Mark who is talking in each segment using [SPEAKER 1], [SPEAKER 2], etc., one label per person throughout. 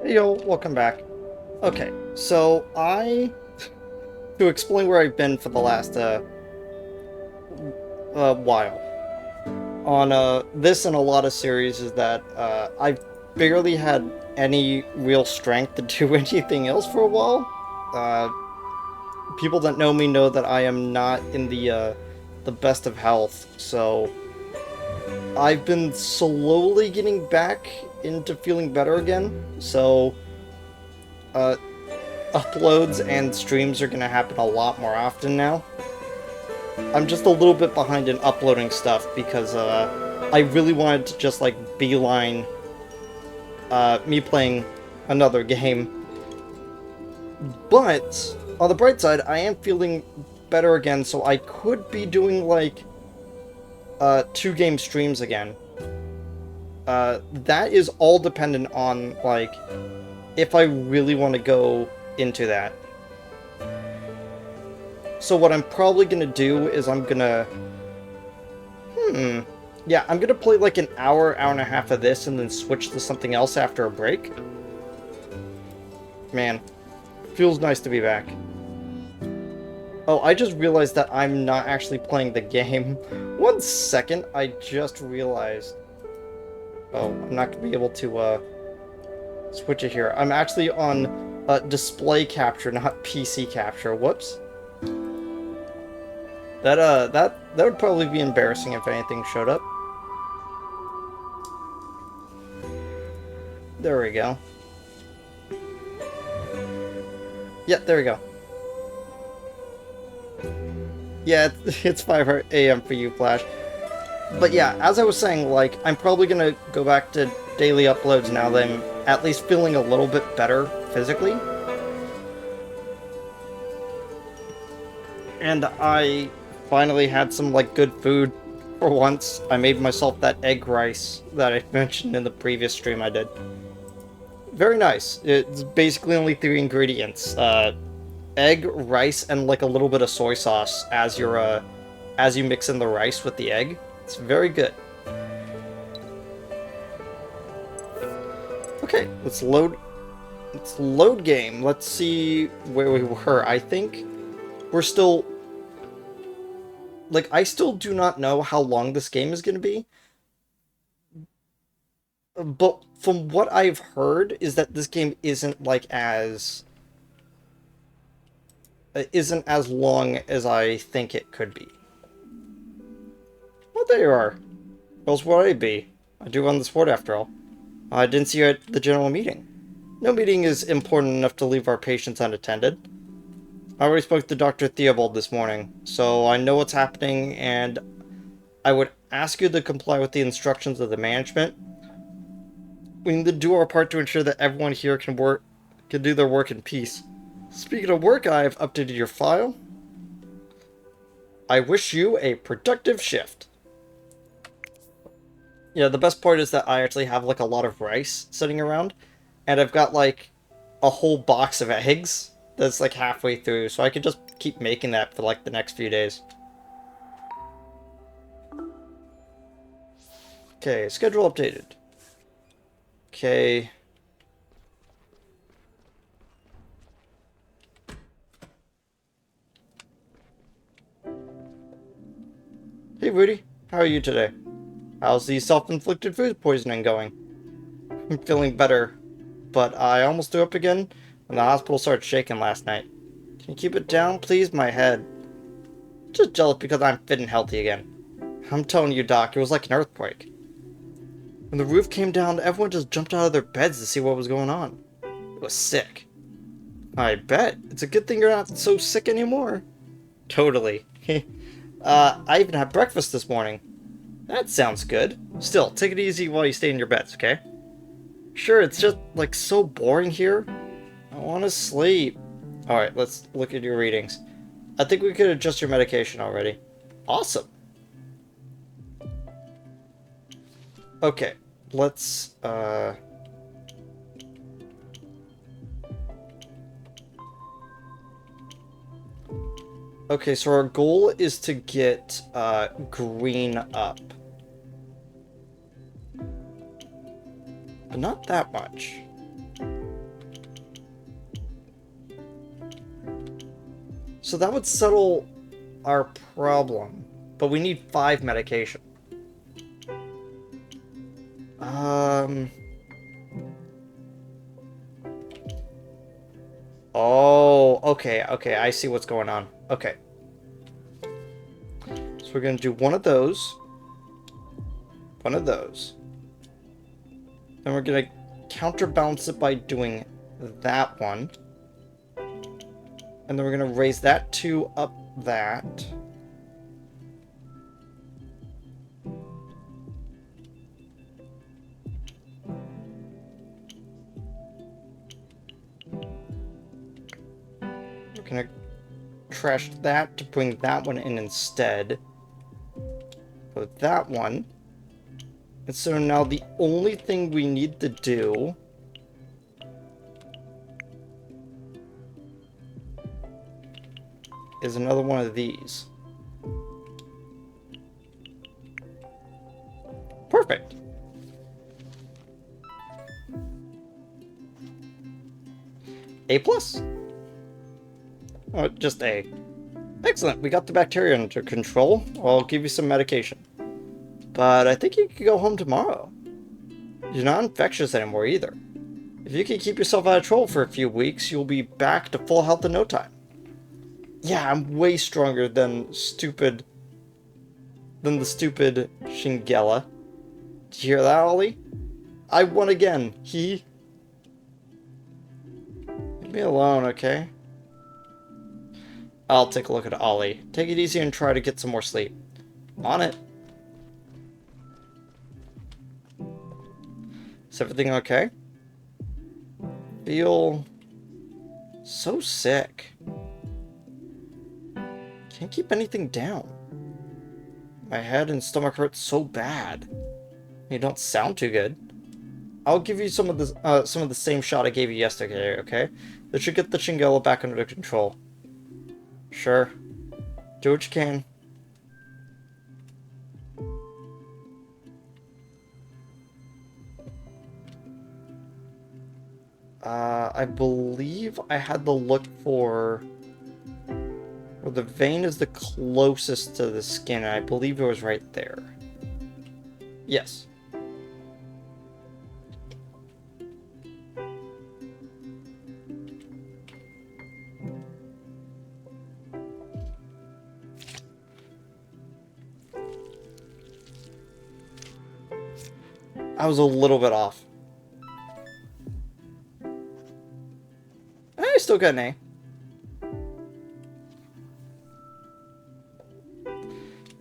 [SPEAKER 1] Hey yo, welcome back. Okay, so to explain where I've been for the last while on this and a lot of series is that I've barely had any real strength to do anything else for a while. Uh, People that know me know that I am not in the best of health, so I've been slowly getting back into feeling better again. So uh, uploads and streams are gonna happen a lot more often now. I'm just a little bit behind in uploading stuff because I really wanted to just like beeline me playing another game. But on the bright side, I am feeling better again, so I could be doing like 2 game streams again. That is all dependent on like if I really want to go into that. So what I'm probably gonna do is I'm gonna yeah, I'm gonna play like an hour, hour and a half of this and then switch to something else after a break. Man, feels nice to be back. Oh, I just realized that I'm not actually playing the game. 1 second, I just realized. Oh, I'm not gonna be able to switch it here. I'm actually on display capture, not PC capture. Whoops. That would probably be embarrassing if anything showed up. There we go. Yeah, there we go. Yeah, it's 5 a.m. for you, Flash. But yeah, as I was saying, like, I'm probably gonna go back to daily uploads now that I'm at least feeling a little bit better physically. And I finally had some, like, good food for once. I made myself that egg rice that I mentioned in the previous stream I did. Very nice. It's basically only 3 ingredients. Egg, rice, and like a little bit of soy sauce as you mix in the rice with the egg. It's very good. Okay, let's load game. Let's see where we were. I think we're still like I still do not know how long this game is going to be. But from what I've heard is that this game isn't as long as I think it could be. Well, there you are. Else would I be? I do run the sport after all. I didn't see you at the general meeting. No meeting is important enough to leave our patients unattended. I already spoke to Dr. Theobald this morning, so I know what's happening, and I would ask you to comply with the instructions of the management. We need to do our part to ensure that everyone here can do their work in peace. Speaking of work, I have updated your file. I wish you a productive shift. Yeah, the best part is that I actually have like a lot of rice sitting around, and I've got like a whole box of eggs that's like halfway through, so I could just keep making that for like the next few days. Okay, schedule updated. Okay. Hey Rudy, how are you today? How's the self-inflicted food poisoning going? I'm feeling better, but I almost threw up again when the hospital started shaking last night. Can you keep it down, please? My head. Just jealous because I'm fit and healthy again. I'm telling you, Doc, it was like an earthquake. When the roof came down, everyone just jumped out of their beds to see what was going on. It was sick. I bet. It's a good thing you're not so sick anymore. Totally. I even had breakfast this morning. That sounds good. Still, take it easy while you stay in your beds, okay? Sure, it's just, like, so boring here. I want to sleep. Alright, let's look at your readings. I think we could adjust your medication already. Awesome. Okay, let's, Okay, so our goal is to get, green up. But not that much. So that would settle our problem. But we need 5 medication. Oh, okay, okay, I see what's going on. Okay. So we're gonna do one of those. One of those. Then we're gonna counterbalance it by doing that one. And then we're gonna raise that 2 up that. We're gonna trash that to bring that one in instead. Put that one. And so now the only thing we need to do is another one of these. Perfect. A+. Oh, just A. Excellent, we got the bacteria under control. I'll give you some medication. But I think you could go home tomorrow. You're not infectious anymore either. If you can keep yourself out of trouble for a few weeks, you'll be back to full health in no time. Yeah, I'm way stronger than the stupid Shingella. Did you hear that, Ollie? I won again. Leave me alone, okay? I'll take a look at Ollie. Take it easy and try to get some more sleep. On it. Is everything okay? Feel so sick. Can't keep anything down. My head and stomach hurt so bad. You don't sound too good. I'll give you some of the same shot I gave you yesterday, okay? That should get the Shingella back under control. Sure. Do what you can. I believe I had to look for... Well, the vein is the closest to the skin, and I believe it was right there. Yes. I was a little bit off. I still got an A.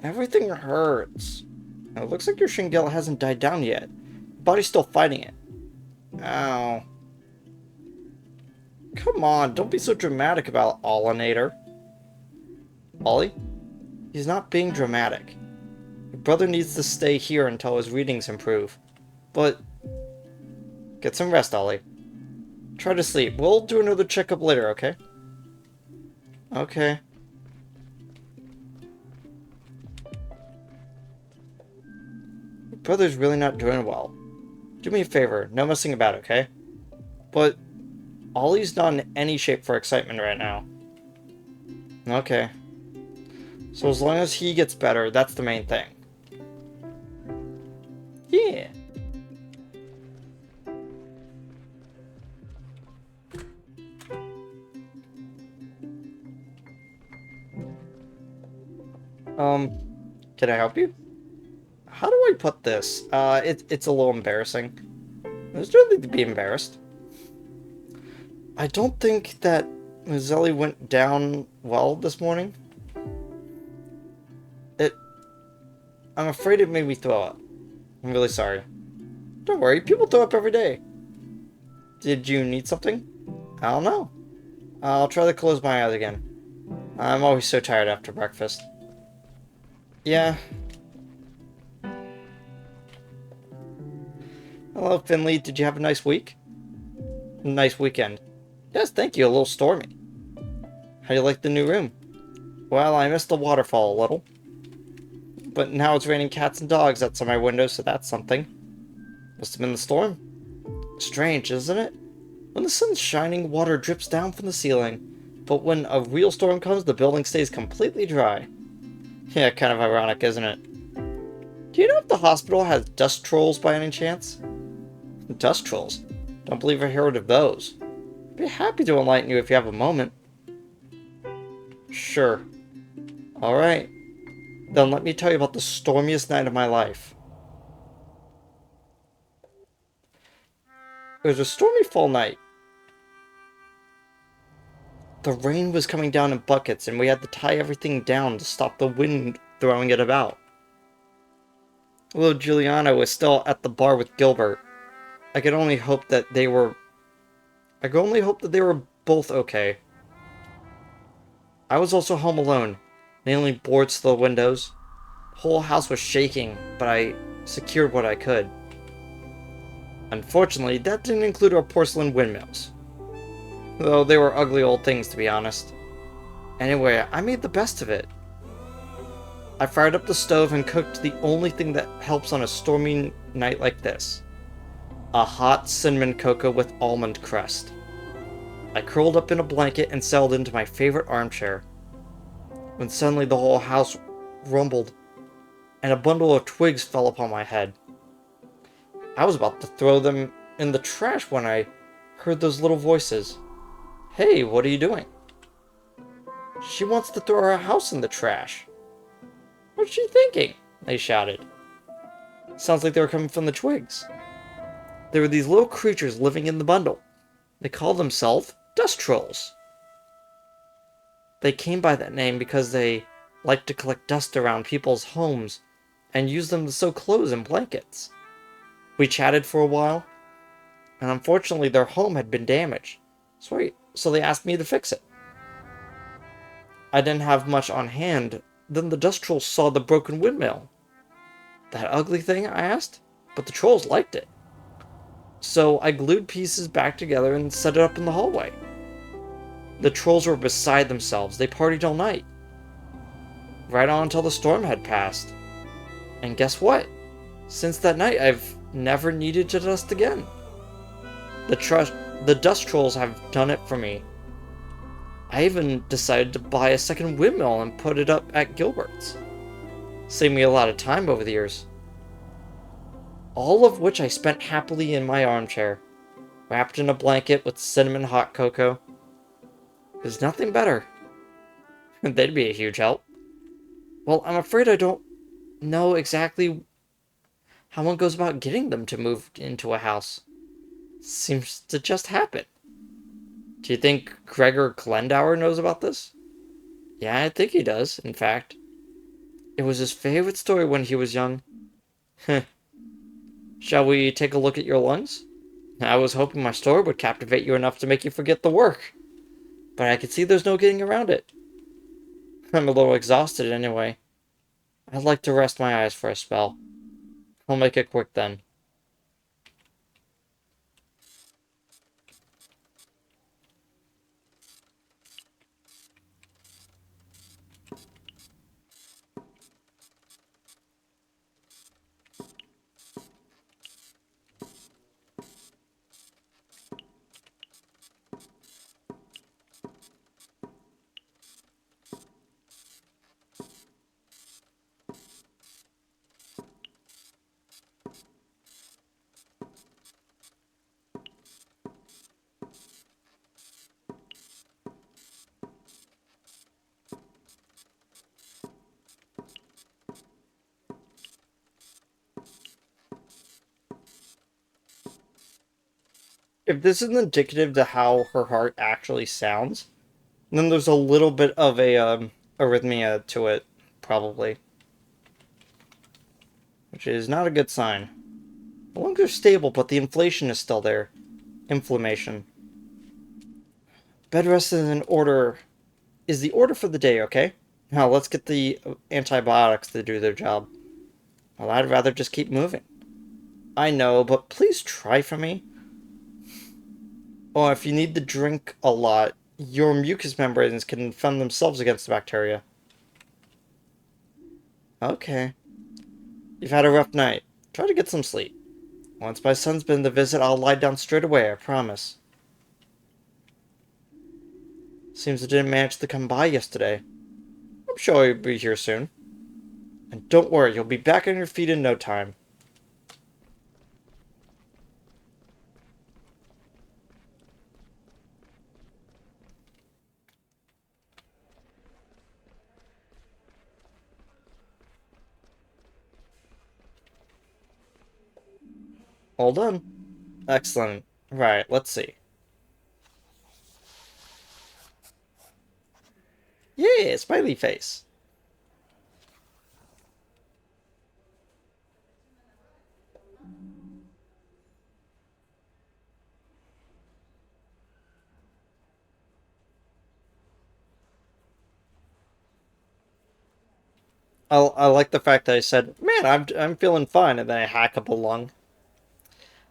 [SPEAKER 1] Everything hurts. And it looks like your Shingella hasn't died down yet. Your body's still fighting it. Ow. Come on, don't be so dramatic about Ollinator. Ollie? He's not being dramatic. Your brother needs to stay here until his readings improve. But... get some rest, Ollie. Try to sleep. We'll do another checkup later, okay? Okay. Your brother's really not doing well. Do me a favor, no messing about, okay? But Ollie's not in any shape for excitement right now. Okay. So as long as he gets better, that's the main thing. Yeah. Can I help you? How do I put this? It's a little embarrassing. There's no need to be embarrassed. I don't think that Zelly went down well this morning. I'm afraid it made me throw up. I'm really sorry. Don't worry, people throw up every day. Did you need something? I don't know. I'll try to close my eyes again. I'm always so tired after breakfast. Yeah. Hello, Finley. Did you have a nice week? Nice weekend. Yes, thank you. A little stormy. How do you like the new room? Well, I missed the waterfall a little. But now it's raining cats and dogs outside my window, so that's something. Must have been the storm. Strange, isn't it? When the sun's shining, water drips down from the ceiling. But when a real storm comes, the building stays completely dry. Yeah, kind of ironic, isn't it? Do you know if the hospital has dust trolls by any chance? Dust trolls? Don't believe I heard of those. I'd be happy to enlighten you if you have a moment. Sure. Alright. Then let me tell you about the stormiest night of my life. It was a stormy fall night. The rain was coming down in buckets, and we had to tie everything down to stop the wind throwing it about. Although Juliana was still at the bar with Gilbert, I could only hope that they were both okay. I was also home alone, nailing boards to the windows. The whole house was shaking, but I secured what I could. Unfortunately, that didn't include our porcelain windmills. Though they were ugly old things, to be honest. Anyway, I made the best of it. I fired up the stove and cooked the only thing that helps on a stormy night like this. A hot cinnamon cocoa with almond crust. I curled up in a blanket and settled into my favorite armchair, when suddenly the whole house rumbled, and a bundle of twigs fell upon my head. I was about to throw them in the trash when I heard those little voices. Hey, what are you doing? She wants to throw our house in the trash. What's she thinking? They shouted. Sounds like they were coming from the twigs. There were these little creatures living in the bundle. They call themselves dust trolls. They came by that name because they like to collect dust around people's homes and use them to sew clothes and blankets. We chatted for a while, and unfortunately their home had been damaged, so they asked me to fix it. I didn't have much on hand. Then the dust trolls saw the broken windmill. That ugly thing? I asked, but the trolls liked it. So I glued pieces back together and set it up in the hallway. The trolls were beside themselves. They partied all night. Right on until the storm had passed. And guess what? Since that night, I've never needed to dust again. The dust trolls have done it for me. I even decided to buy a second windmill and put it up at Gilbert's. Saved me a lot of time over the years. All of which I spent happily in my armchair, wrapped in a blanket with cinnamon hot cocoa. There's nothing better. They'd be a huge help. Well, I'm afraid I don't know exactly how one goes about getting them to move into a house. Seems to just happen. Do you think Gregor Glendower knows about this? Yeah, I think he does, in fact. It was his favorite story when he was young. Shall we take a look at your lungs? I was hoping my story would captivate you enough to make you forget the work. But I can see there's no getting around it. I'm a little exhausted anyway. I'd like to rest my eyes for a spell. I'll make it quick then. If this is indicative to how her heart actually sounds, then there's a little bit of a arrhythmia to it, probably. Which is not a good sign. The lungs are stable, but the inflation is still there. Inflammation. Bed rest is in order. Is the order for the day, okay? Now let's get the antibiotics to do their job. Well, I'd rather just keep moving. I know, but please try for me. Oh, if you need to drink a lot, your mucous membranes can defend themselves against the bacteria. Okay. You've had a rough night. Try to get some sleep. Once my son's been to visit, I'll lie down straight away, I promise. Seems it didn't manage to come by yesterday. I'm sure he'll be here soon. And don't worry, you'll be back on your feet in no time. All done. Excellent. Right, let's see. Yeah, smiley face. I like the fact that I said, "Man, I'm feeling fine," and then I hack up a lung.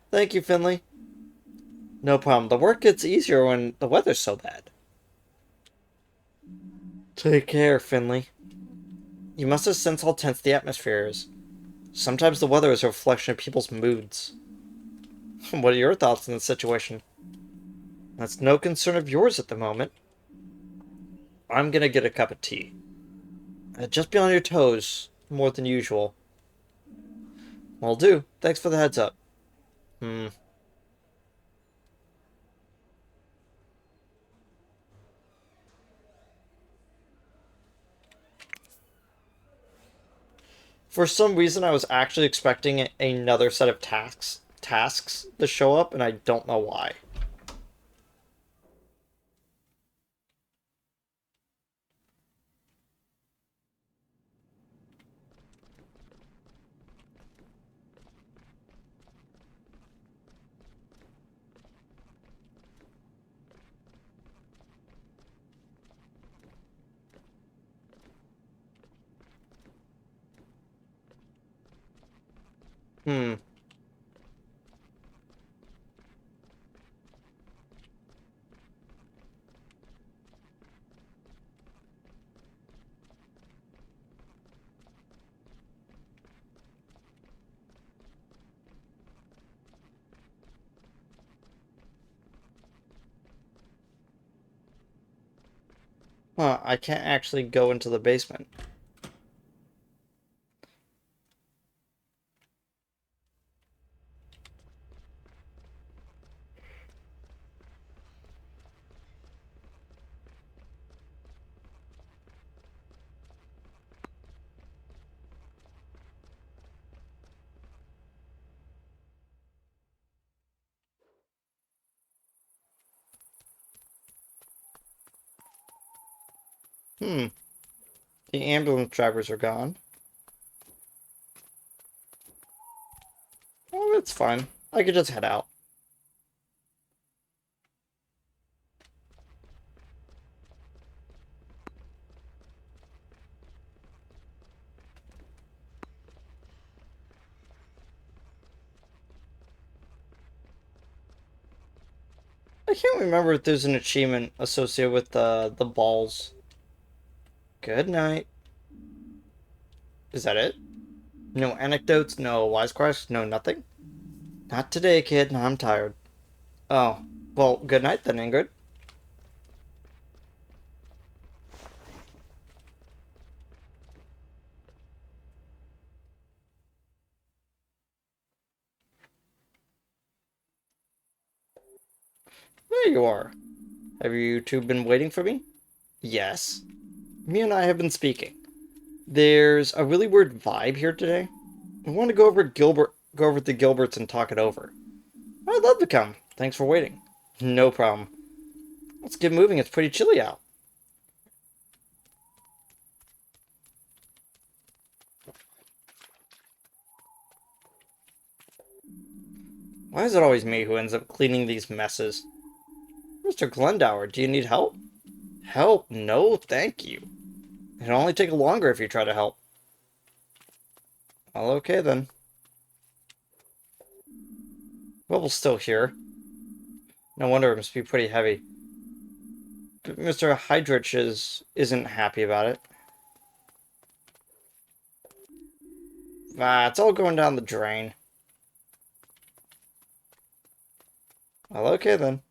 [SPEAKER 1] Thank you, Finley. No problem. The work gets easier when the weather's so bad. Take care, Finley. You must have sensed how tense the atmosphere is. Sometimes the weather is a reflection of people's moods. What are your thoughts on the situation? That's no concern of yours at the moment. I'm gonna get a cup of tea. Just be on your toes, more than usual. Will do. Thanks for the heads up. Hmm. For some reason, I was actually expecting another set of tasks to show up, and I don't know why. Hmm. Huh, I can't actually go into the basement. Hmm. The ambulance drivers are gone. Oh, that's fine. I could just head out. I can't remember if there's an achievement associated with the balls. Good night. Is that it? No anecdotes, no wisecracks, no nothing? Not today, kid. I'm tired. Oh, well, good night then, Ingrid. There you are. Have you two been waiting for me? Yes. Me and I have been speaking. There's a really weird vibe here today. I want to go over to Gilbert's and talk it over. I'd love to come. Thanks for waiting. No problem. Let's get moving. It's pretty chilly out. Why is it always me who ends up cleaning these messes? Mr. Glendower, do you need help? Help? No, thank you. It'll only take longer if you try to help. Well, okay then. Bubble's still here. No wonder it must be pretty heavy. But Mr. Hydrich isn't happy about it. Ah, it's all going down the drain. Well, okay then.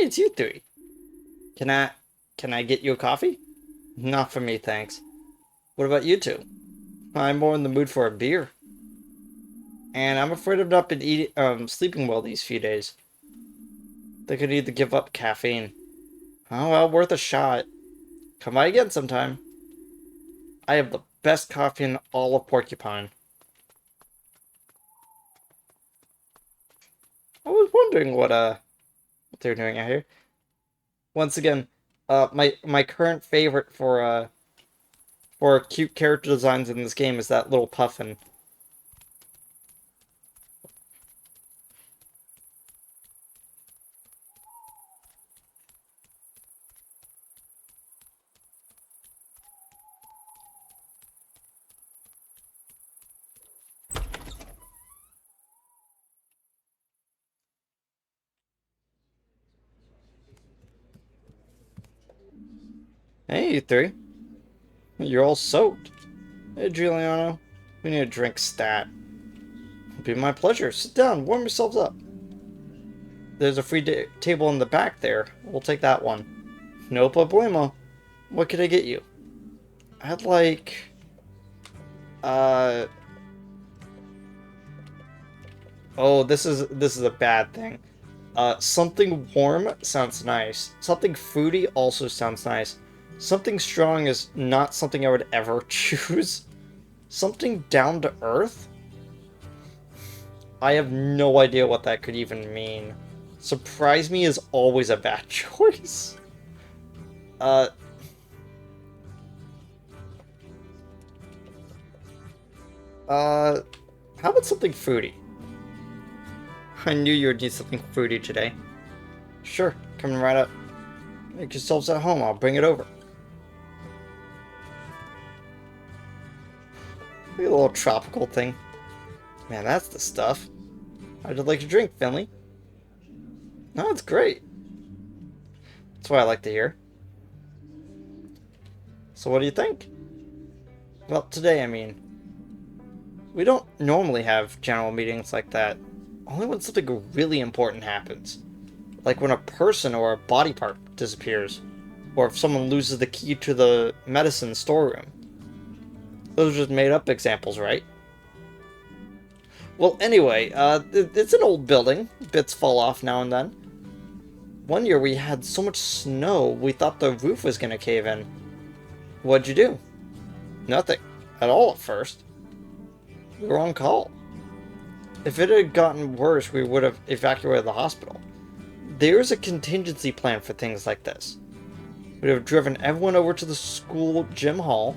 [SPEAKER 1] it's you three. Can I, can I get you a coffee? Not for me, thanks. What about you two? I'm more in the mood for a beer. And I'm afraid I've not been sleeping well these few days. They could need to give up caffeine. Oh well, worth a shot. Come by again sometime. I have the best coffee in all of Porcupine. I was wondering what they're doing out here. Once again, my current favorite for cute character designs in this game is that little puffin. Hey, you three. You're all soaked. Hey, Giuliano. We need a drink stat. It'll be my pleasure. Sit down. Warm yourselves up. There's a free table in the back there. We'll take that one. No problemo. What could I get you? I'd like... Oh, this is a bad thing. Something warm sounds nice. Something fruity also sounds nice. Something strong is not something I would ever choose. Something down to earth? I have no idea what that could even mean. Surprise me is always a bad choice. How about something fruity? I knew you would need something fruity today. Sure, coming right up. Make yourselves at home, I'll bring it over. Look at the little tropical thing. Man, that's the stuff. How'd you like your drink, Finley? No, it's great. That's what I like to hear. So what do you think? Well, today, I mean. We don't normally have general meetings like that. Only when something really important happens. Like when a person or a body part disappears. Or if someone loses the key to the medicine storeroom. Those are just made up examples, right? Well, anyway, it's an old building. Bits fall off now and then. One year we had so much snow, we thought the roof was going to cave in. What'd you do? Nothing. At all at first. We were on call. If it had gotten worse, we would have evacuated the hospital. There's a contingency plan for things like this. We'd have driven everyone over to the school gym hall.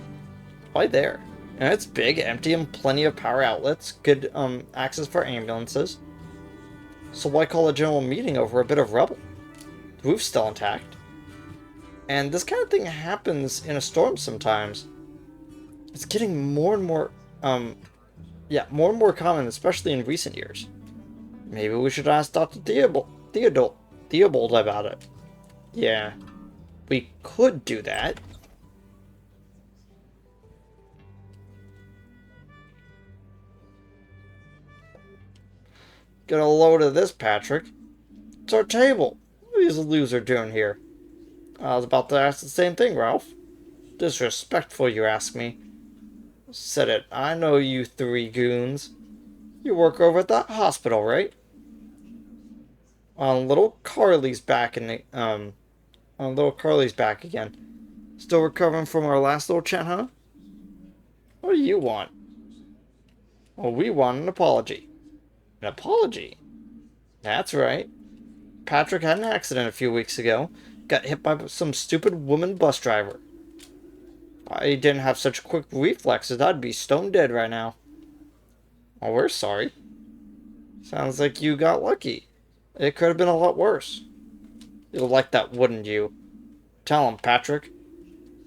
[SPEAKER 1] Right there. And it's big, empty, and plenty of power outlets. Good access for ambulances. So why call a general meeting over a bit of rubble? The roof's still intact. And this kind of thing happens in a storm sometimes. It's getting more and more, more and more common, especially in recent years. Maybe we should ask Dr. Theobald about it. Yeah, we could do that. Get a load of this, Patrick. It's our table. What is a loser doing here? I was about to ask the same thing, Ralph. Disrespectful, you ask me. Said it. I know you three goons. You work over at that hospital, right? Little Carly's back in the, little Carly's back again. Still recovering from our last little chat, huh? What do you want? Well, we want an apology. An apology? That's right. Patrick had an accident a few weeks ago. Got hit by some stupid woman bus driver. If I didn't have such quick reflexes, I'd be stone dead right now. Oh, we're sorry. Sounds like you got lucky. It could have been a lot worse. You'll like that, wouldn't you? Tell him, Patrick.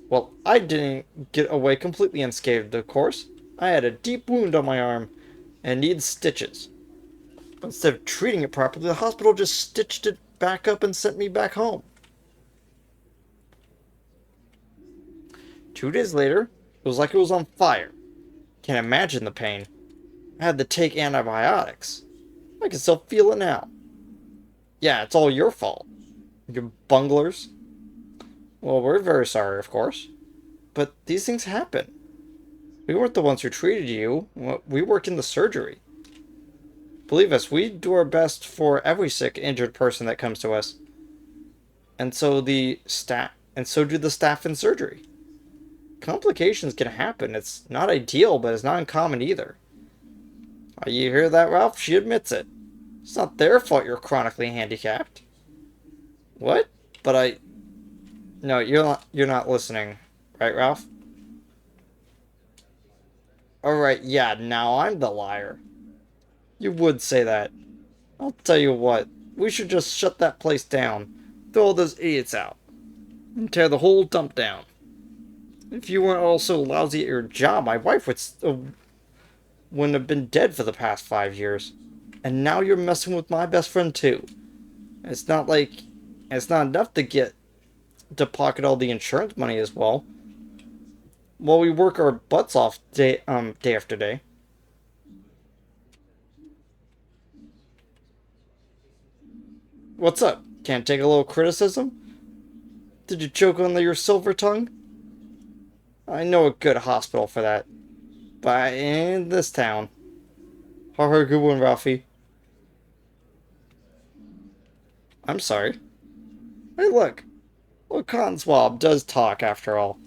[SPEAKER 1] Well, I didn't get away completely unscathed, of course. I had a deep wound on my arm and needs stitches. Instead of treating it properly, the hospital just stitched it back up and sent me back home. 2 days later, it was like it was on fire. Can't imagine the pain. I had to take antibiotics. I can still feel it now. Yeah, it's all your fault. You bunglers. Well, we're very sorry, of course. But these things happen. We weren't the ones who treated you. We work in the surgery. Believe us, we do our best for every sick, injured person that comes to us. And so do the staff in surgery. Complications can happen. It's not ideal, but it's not uncommon either. You hear that, Ralph? She admits it. It's not their fault you're chronically handicapped. What? But I... No, you're not listening. Right, Ralph? Alright, yeah, now I'm the liar. You would say that. I'll tell you what. We should just shut that place down. Throw all those idiots out. And tear the whole dump down. If you weren't all so lousy at your job, my wife wouldn't have been dead for the past 5 years. And now you're messing with my best friend too. It's not like... It's not enough to pocket all the insurance money as well. While we work our butts off day after day. What's up? Can't take a little criticism? Did you choke on your silver tongue? I know a good hospital for that. But in this town. Good one, Ralphie. I'm sorry. Hey, look. Well, Cotton Swab does talk, after all.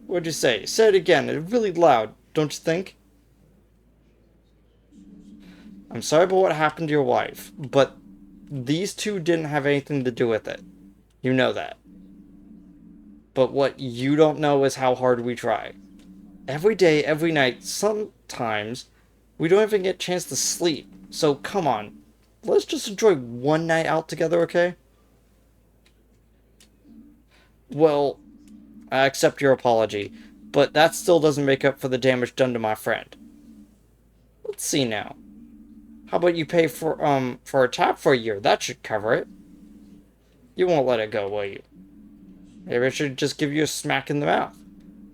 [SPEAKER 1] What'd you say? Say it again. It's really loud, don't you think? I'm sorry about what happened to your wife, but these two didn't have anything to do with it. You know that. But what you don't know is how hard we try. Every day, every night, sometimes, we don't even get a chance to sleep. So, come on. Let's just enjoy one night out together, okay? Well, I accept your apology, but that still doesn't make up for the damage done to my friend. Let's see now. How about you pay for a tab for a year? That should cover it. You won't let it go, will you? Maybe I should just give you a smack in the mouth.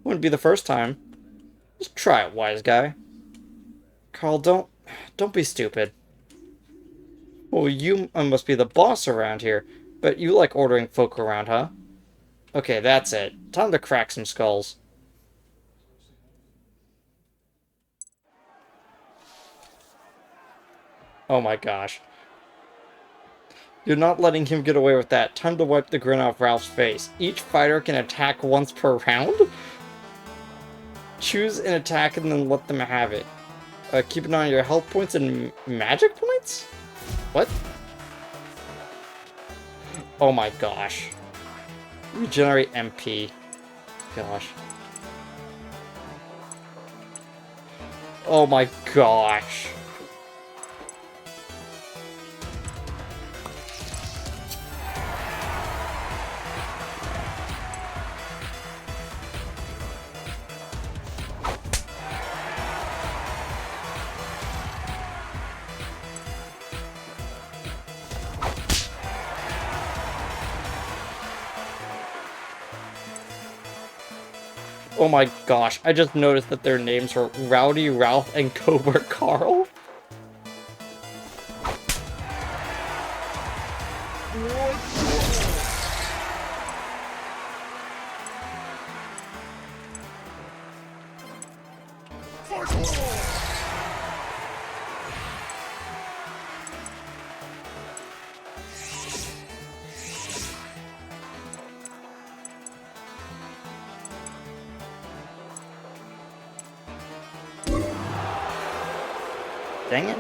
[SPEAKER 1] Wouldn't be the first time. Just try it, wise guy. Carl, don't be stupid. Well, you must be the boss around here, but you like ordering folk around, huh? Okay, that's it. Time to crack some skulls. Oh my gosh. You're not letting him get away with that. Time to wipe the grin off Ralph's face. Each fighter can attack once per round? Choose an attack and then let them have it. Keep an eye on your health points and magic points? What? Oh my gosh. Regenerate MP. Gosh. Oh my gosh. Oh my gosh, I just noticed that their names are Rowdy Ralph and Cobra Carl. Dang it.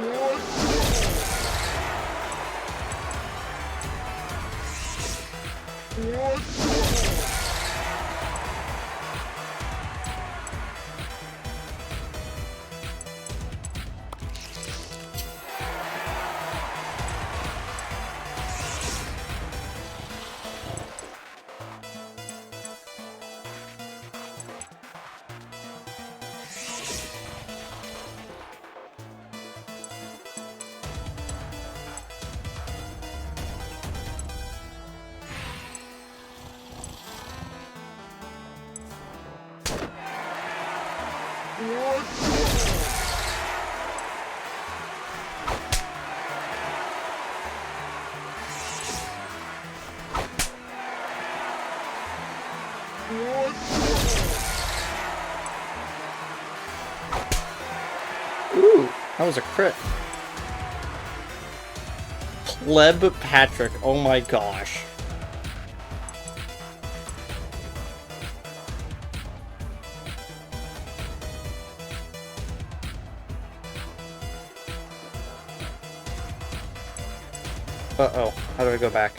[SPEAKER 1] That was a crit. Pleb Patrick. Oh my gosh. Uh-oh. How do I go back?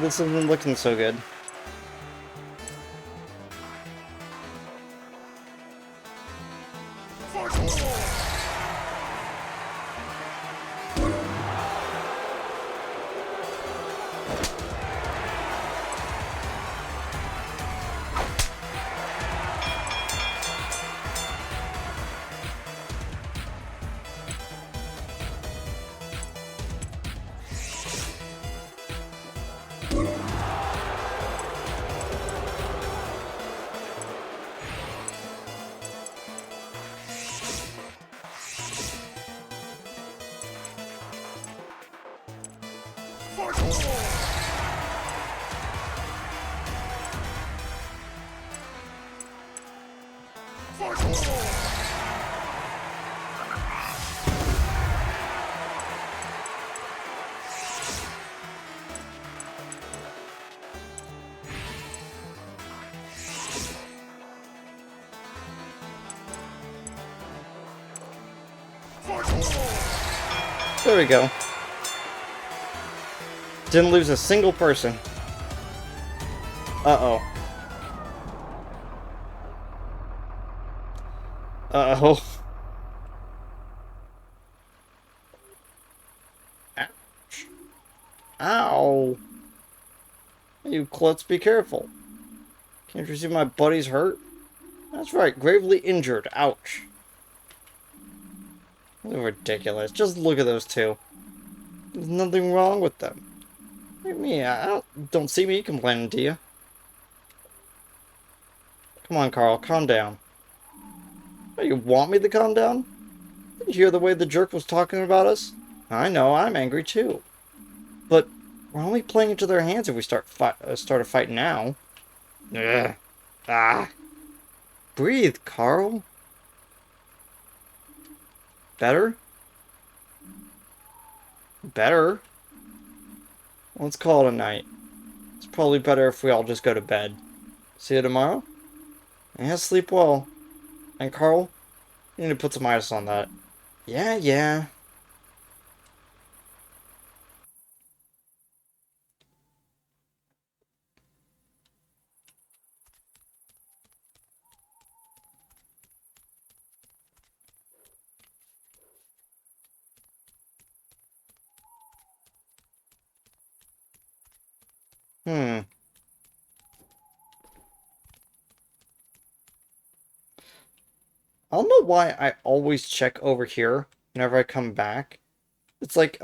[SPEAKER 1] This isn't looking so good. There we go. Didn't lose a single person. Uh-oh. Uh-oh. Ouch. Ow. You klutz, be careful. Can't you see my buddy's hurt? That's right, gravely injured. Ouch. They're ridiculous. Just look at those two. There's nothing wrong with them. Look at me. I don't see me complaining to you. Come on, Carl. Calm down. Oh, you want me to calm down? Did you hear the way the jerk was talking about us? I know. I'm angry too. But we're only playing into their hands if we start a fight now. Ugh. Ah. Breathe, Carl. Better? Better? Let's call it a night. It's probably better if we all just go to bed. See you tomorrow? Yeah, sleep well. And Carl, you need to put some ice on that. Yeah. I don't know why I always check over here whenever I come back. It's like, it's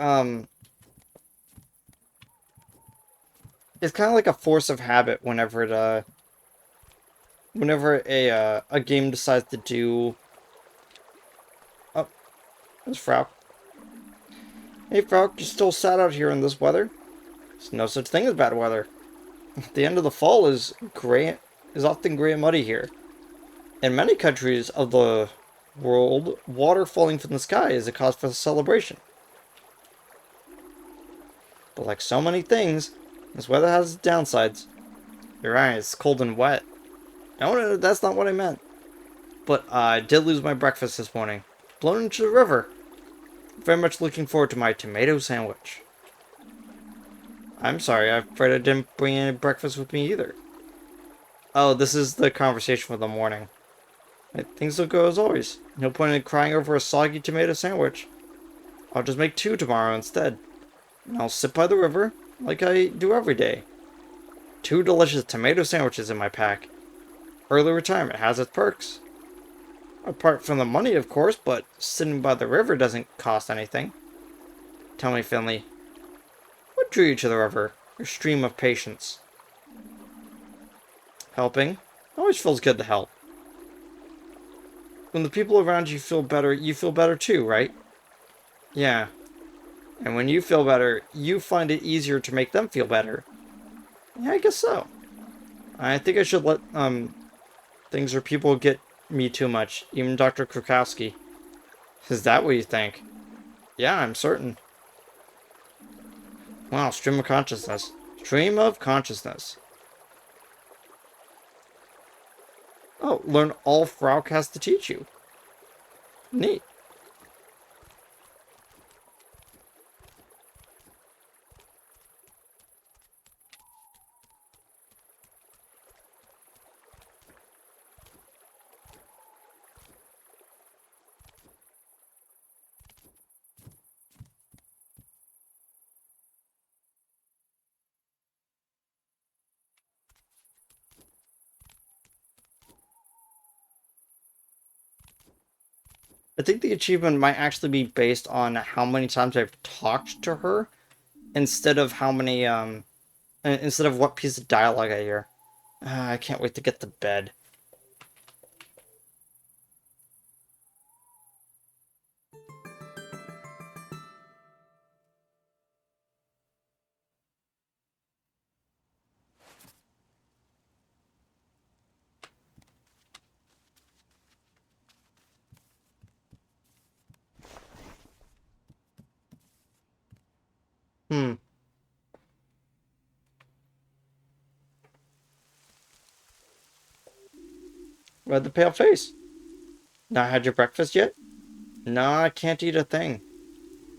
[SPEAKER 1] kind of like a force of habit whenever a game decides to do... Oh, there's Frau. Hey, Frau, you still sat out here in this weather? There's no such thing as bad weather. The end of the fall is often gray and muddy here. In many countries of the world, water falling from the sky is a cause for celebration. But like so many things, this weather has its downsides. You're right, it's cold and wet. No, that's not what I meant. But I did lose my breakfast this morning. Blown into the river. Very much looking forward to my tomato sandwich. I'm sorry, I'm afraid I didn't bring any breakfast with me either. Oh, this is the conversation for the morning. Things will go as always. No point in crying over a soggy tomato sandwich. I'll just make 2 tomorrow instead. And I'll sit by the river, like I do every day. 2 delicious tomato sandwiches in my pack. Early retirement has its perks. Apart from the money, of course, but sitting by the river doesn't cost anything. Tell me, Finley, what drew you to the river? your stream of patience. Helping always feels good to help. When the people around you feel better too, right? Yeah. And when you feel better, you find it easier to make them feel better. Yeah, I guess so. I think I should let, things or people get me too much. Even Dr. Krukowski. Is that what you think? Yeah, I'm certain. Wow, stream of consciousness. Stream of consciousness. Oh, learn all Frauke has to teach you. Neat. I think the achievement might actually be based on how many times I've talked to her instead of how many, instead of what piece of dialogue I hear. I can't wait to get to bed. Hmm. Read the pale face. Not had your breakfast yet? Nah, I can't eat a thing.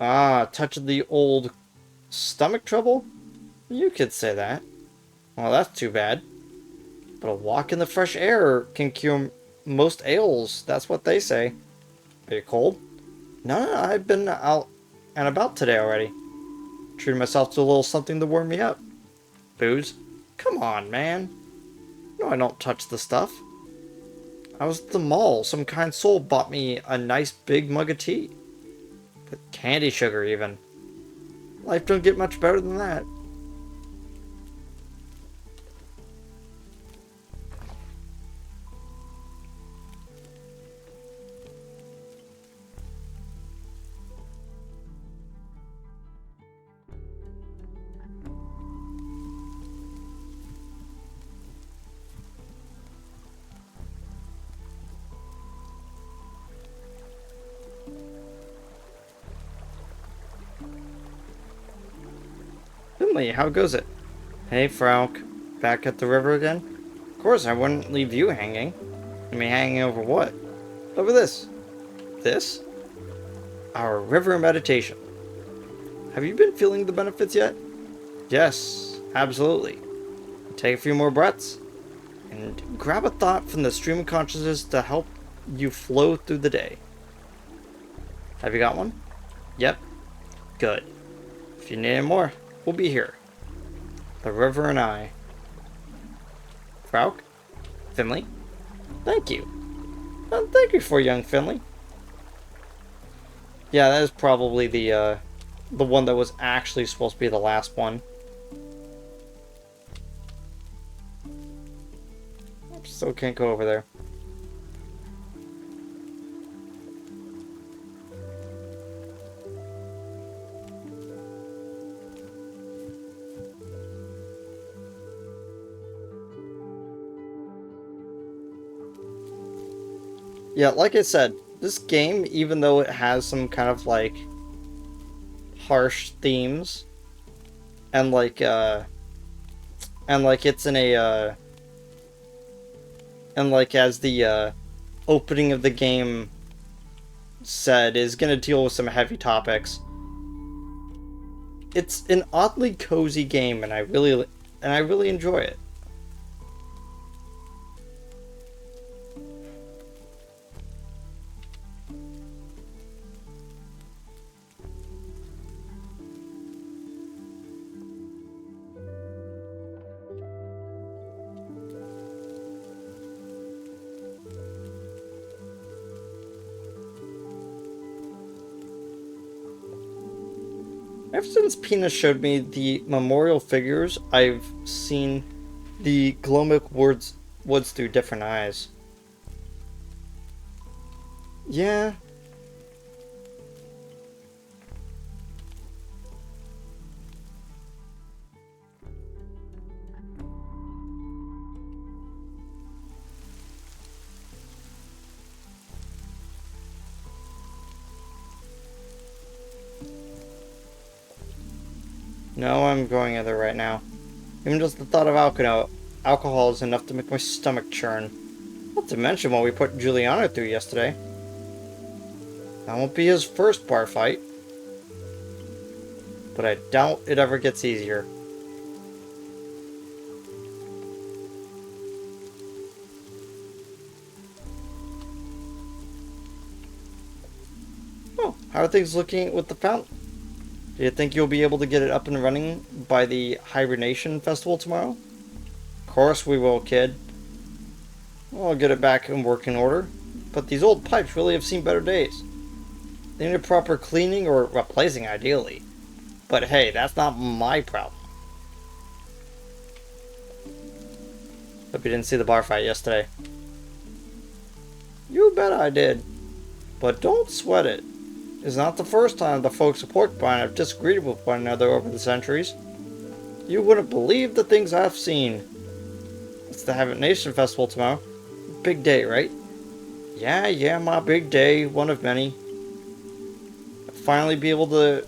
[SPEAKER 1] Ah, touch of the old stomach trouble? You could say that. Well, that's too bad. But a walk in the fresh air can cure most ails. That's what they say. Are you cold? No, I've been out and about today already. Treated myself to a little something to warm me up. Booze? Come on, man. No, I don't touch the stuff. I was at the mall. Some kind soul bought me a nice big mug of tea. With candy sugar, even. Life don't get much better than that. Finley, how goes it? Hey, Frauke. Back at the river again? Of course, I wouldn't leave you hanging. I mean, hanging over what? Over this. This? Our river meditation. Have you been feeling the benefits yet? Yes, absolutely. Take a few more breaths, and grab a thought from the stream of consciousness to help you flow through the day. Have you got one? Yep. Good. If you need any more, we'll be here. The river and I. Frauke? Finley? Thank you. Thank you for young Finley. Yeah, that is probably the one that was actually supposed to be the last one. Still can't go over there. Yeah, like I said, this game, even though it has some kind of like harsh themes and like it's in a and like as the opening of the game said, is gonna deal with some heavy topics. It's an oddly cozy game, and I really enjoy it. Ever since Pina showed me the memorial figures, I've seen the Glomic woods through different eyes. Yeah. No, I'm going in there right now. Even just the thought of alcohol is enough to make my stomach churn. Not to mention what we put Giuliano through yesterday. That won't be his first bar fight, but I doubt it ever gets easier. Oh, how are things looking with the fountain? Do you think you'll be able to get it up and running by the Hibernation Festival tomorrow? Of course we will, kid. I'll get it back in working order. But these old pipes really have seen better days. They need a proper cleaning or replacing, ideally. But hey, that's not my problem. Hope you didn't see the bar fight yesterday. You bet I did. But don't sweat it. It's not the first time the folks of Porcupine have disagreed with one another over the centuries. You wouldn't believe the things I've seen. It's the Hibernation Festival tomorrow. Big day, right? Yeah, my big day. One of many. I'll finally be able to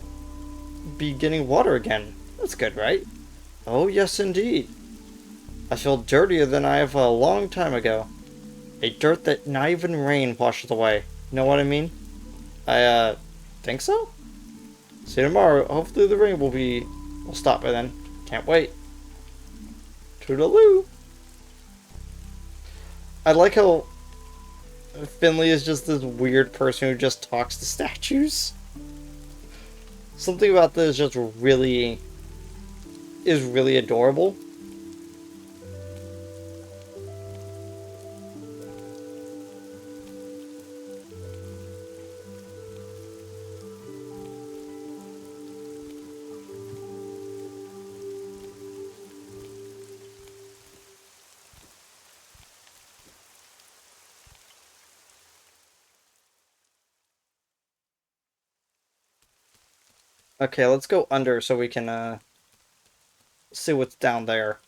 [SPEAKER 1] be getting water again. That's good, right? Oh, yes, indeed. I feel dirtier than I have a long time ago. A dirt that not even rain washes away. You know what I mean? I, think so? See you tomorrow. Hopefully the rain will stop by then. Can't wait. Toodaloo. I like how Finley is just this weird person who just talks to statues. Something about this just really adorable. Okay, let's go under so we can see what's down there.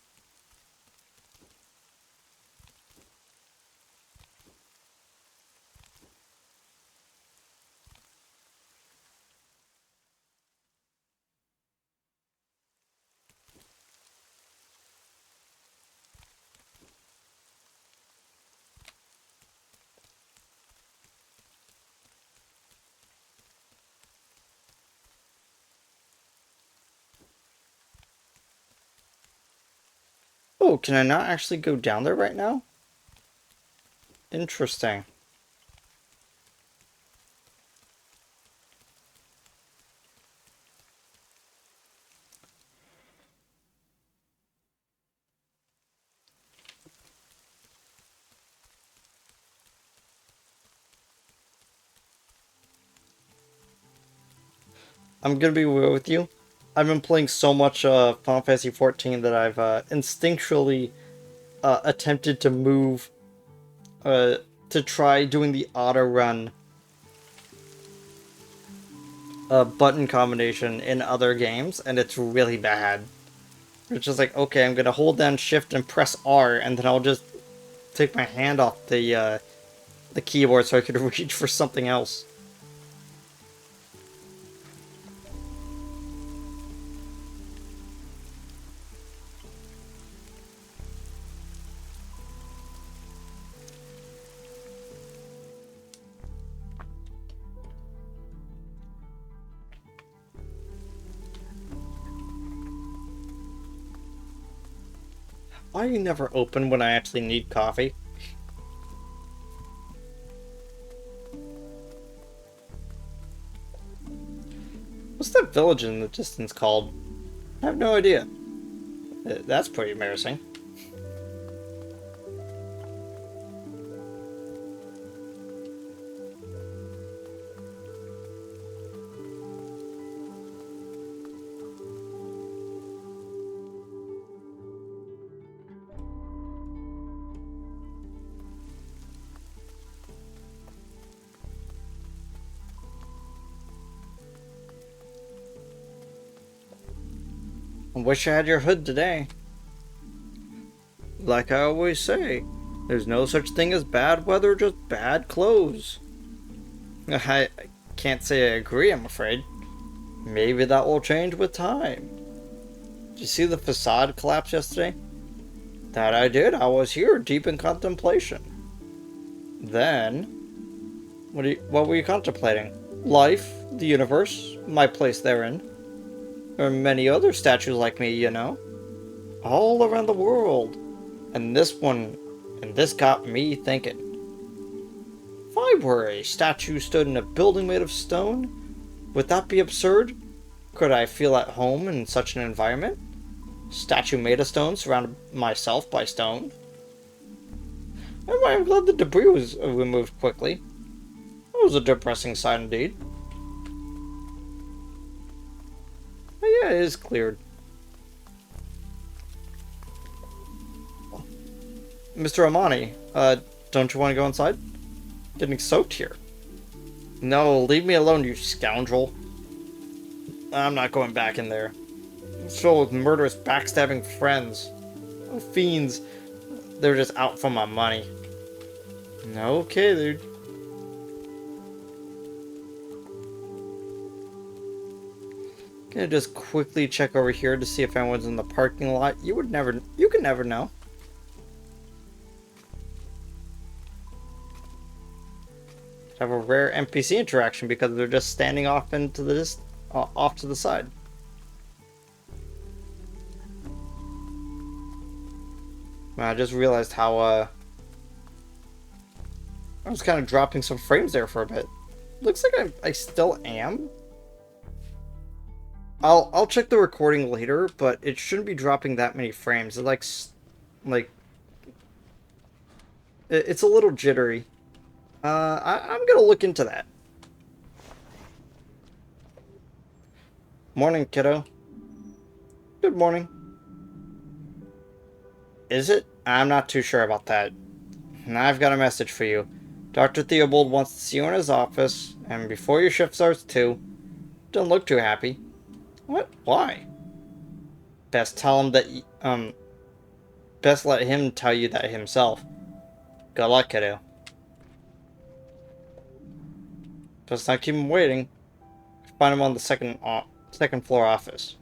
[SPEAKER 1] Oh, can I not actually go down there right now? Interesting. I'm gonna be real with you. I've been playing so much Final Fantasy XIV that I've instinctually attempted to move to try doing the auto run button combination in other games, and it's really bad. It's just like, okay, I'm gonna hold down Shift and press R, and then I'll just take my hand off the keyboard so I could reach for something else. Why are you never open when I actually need coffee? What's that village in the distance called? I have no idea. That's pretty embarrassing. I wish I had your hood today. Like I always say, there's no such thing as bad weather, just bad clothes. I can't say I agree, I'm afraid. Maybe that will change with time. Did you see the facade collapse yesterday? That I did. I was here, deep in contemplation. Then, what were you contemplating? Life, the universe, my place therein. There are many other statues like me, you know. All around the world. And this got me thinking. If I were a statue stood in a building made of stone, would that be absurd? Could I feel at home in such an environment? Statue made of stone, surrounded myself by stone. Anyway, I'm glad the debris was removed quickly. That was a depressing sight indeed. But yeah, it is cleared. Mr. Amani, don't you want to go inside? Getting soaked here. No, leave me alone, you scoundrel. I'm not going back in there. It's filled with murderous, backstabbing friends. Fiends. They're just out for my money. Okay, dude. Gonna just quickly check over here to see if anyone's in the parking lot. You could never know. Have a rare NPC interaction because they're just standing off into this off to the side. I just realized how I was kind of dropping some frames there for a bit. Looks like I still am. I'll check the recording later, but it shouldn't be dropping that many frames. It's like it's a little jittery. I'm gonna look into that. Morning, kiddo. Good morning. Is it? I'm not too sure about that. I've got a message for you. Dr. Theobald wants to see you in his office, and before your shift starts too. Don't look too happy. What? Why? Best tell him that, best let him tell you that himself. Good luck, kiddo. Best not keep him waiting. Find him on the second floor office.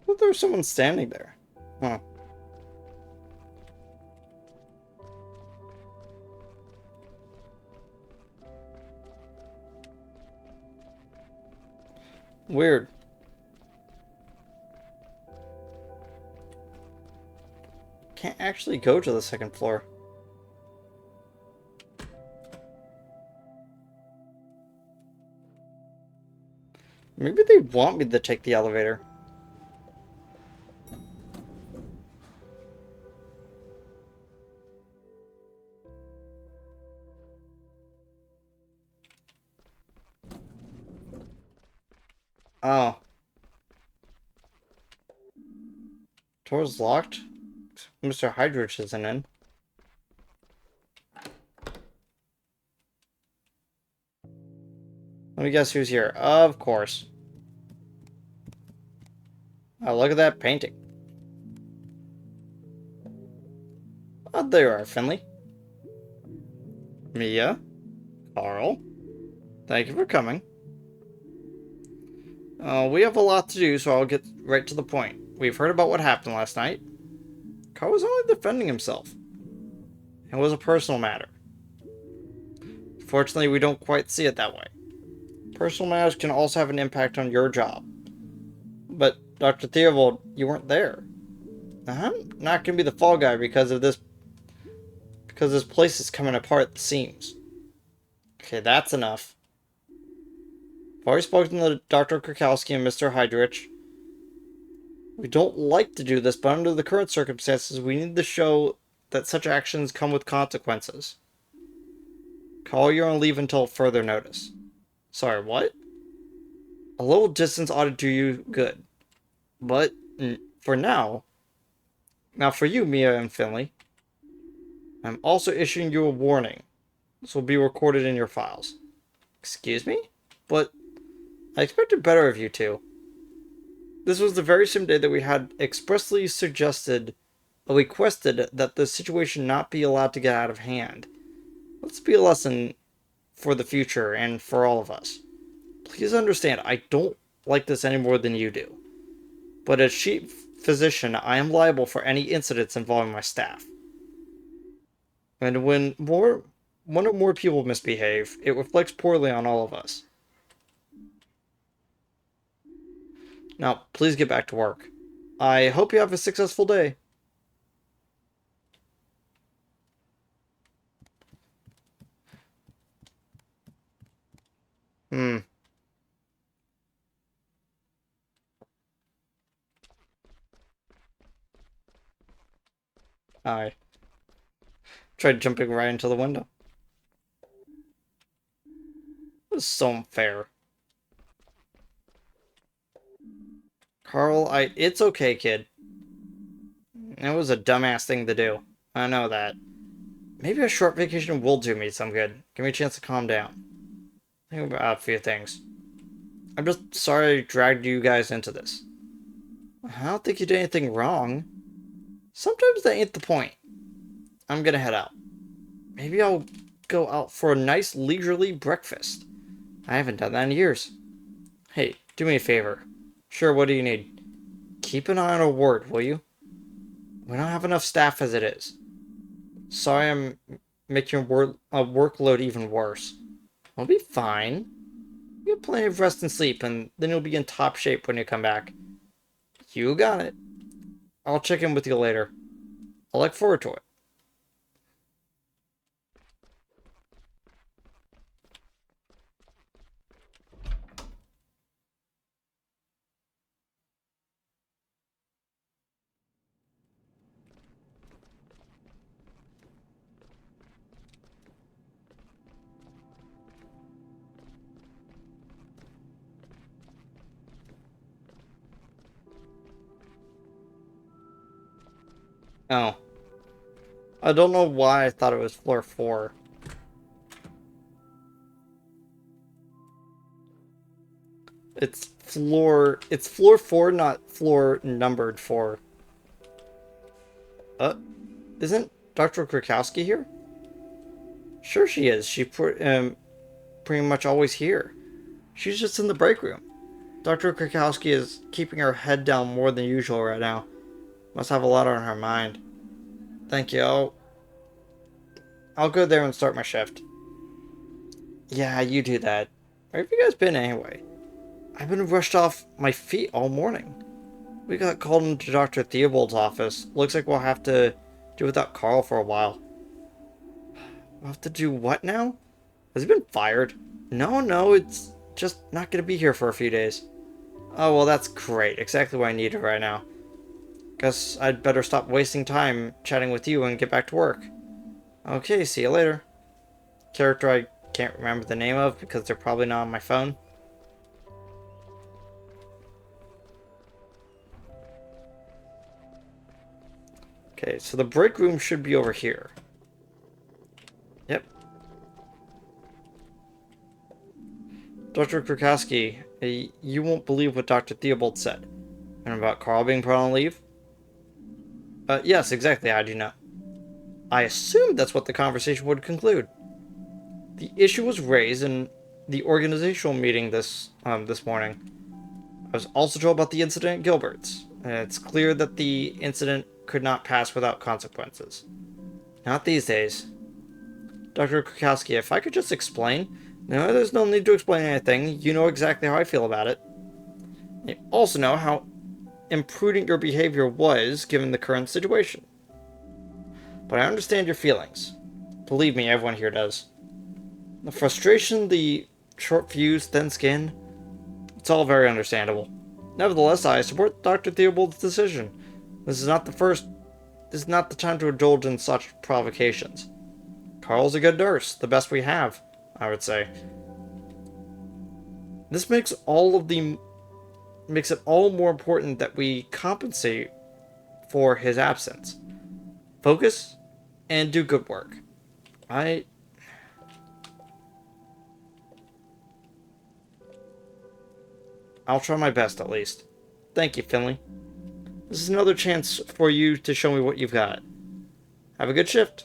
[SPEAKER 1] I thought there was someone standing there. Huh. Weird. Can't actually go to the second floor. Maybe they want me to take the elevator. Oh. Door's locked? Mr. Hydrich isn't in. Let me guess who's here. Of course. Oh, look at that painting. Oh, there you are, Finley. Mia. Carl. Thank you for coming. We have a lot to do, so I'll get right to the point. We've heard about what happened last night. Carl was only defending himself. It was a personal matter. Fortunately, we don't quite see it that way. Personal matters can also have an impact on your job. But, Dr. Theobald, you weren't there. I'm not going to be the fall guy because this place is coming apart at the seams. Okay, that's enough. I've already spoken to Dr. Krakowski and Mr. Hydrich. We don't like to do this, but under the current circumstances, we need to show that such actions come with consequences. Call you on leave until further notice. Sorry, what? A little distance ought to do you good. But, for now... Now for you, Mia and Finley, I'm also issuing you a warning. This will be recorded in your files. Excuse me? But I expected better of you two. This was the very same day that we had expressly requested that the situation not be allowed to get out of hand. Let's be a lesson for the future and for all of us. Please understand, I don't like this any more than you do. But as chief physician, I am liable for any incidents involving my staff. And when one or more people misbehave, it reflects poorly on all of us. Now, please get back to work. I hope you have a successful day. I tried jumping right into the window. It was so unfair. Carl, it's okay, kid. It was a dumbass thing to do. I know that. Maybe a short vacation will do me some good. Give me a chance to calm down. Think about a few things. I'm just sorry I dragged you guys into this. I don't think you did anything wrong. Sometimes that ain't the point. I'm gonna head out. Maybe I'll go out for a nice leisurely breakfast. I haven't done that in years. Hey, do me a favor. Sure, what do you need? Keep an eye on our ward, will you? We don't have enough staff as it is. Sorry I'm making your workload even worse. We'll be fine. You get plenty of rest and sleep, and then you'll be in top shape when you come back. You got it. I'll check in with you later. I look forward to it. Oh. I don't know why I thought it was floor 4. It's floor 4, not floor numbered 4. Isn't Dr. Krakowski here? Sure she is. She's pretty much always here. She's just in the break room. Dr. Krakowski is keeping her head down more than usual right now. Must have a lot on her mind. Thank you. I'll go there and start my shift. Yeah, you do that. Where have you guys been anyway? I've been rushed off my feet all morning. We got called into Dr. Theobald's office. Looks like we'll have to do without Carl for a while. We'll have to do what now? Has he been fired? No, it's just not going to be here for a few days. Oh, well, that's great. Exactly what I needed right now. Guess I'd better stop wasting time chatting with you and get back to work. Okay, see you later. Character I can't remember the name of because they're probably not on my phone. Okay, so the break room should be over here. Yep. Dr. Krakowski, you won't believe what Dr. Theobald said. And about Carl being put on leave? Yes, exactly, how do you know? I assumed that's what the conversation would conclude. The issue was raised in the organizational meeting this morning. I was also told about the incident at Gilbert's. It's clear that the incident could not pass without consequences. Not these days. Dr. Krakowski, if I could just explain. No, there's no need to explain anything. You know exactly how I feel about it. You also know how imprudent your behavior was given the current situation. But I understand your feelings. Believe me, everyone here does. The frustration, the short fuse, thin skin, it's all very understandable. Nevertheless, I support Dr. Theobald's decision. This is not the time to indulge in such provocations. Carl's a good nurse, the best we have, I would say. This makes it all more important that we compensate for his absence. Focus and do good work. I'll try my best at least. Thank you, Finley. This is another chance for you to show me what you've got. Have a good shift.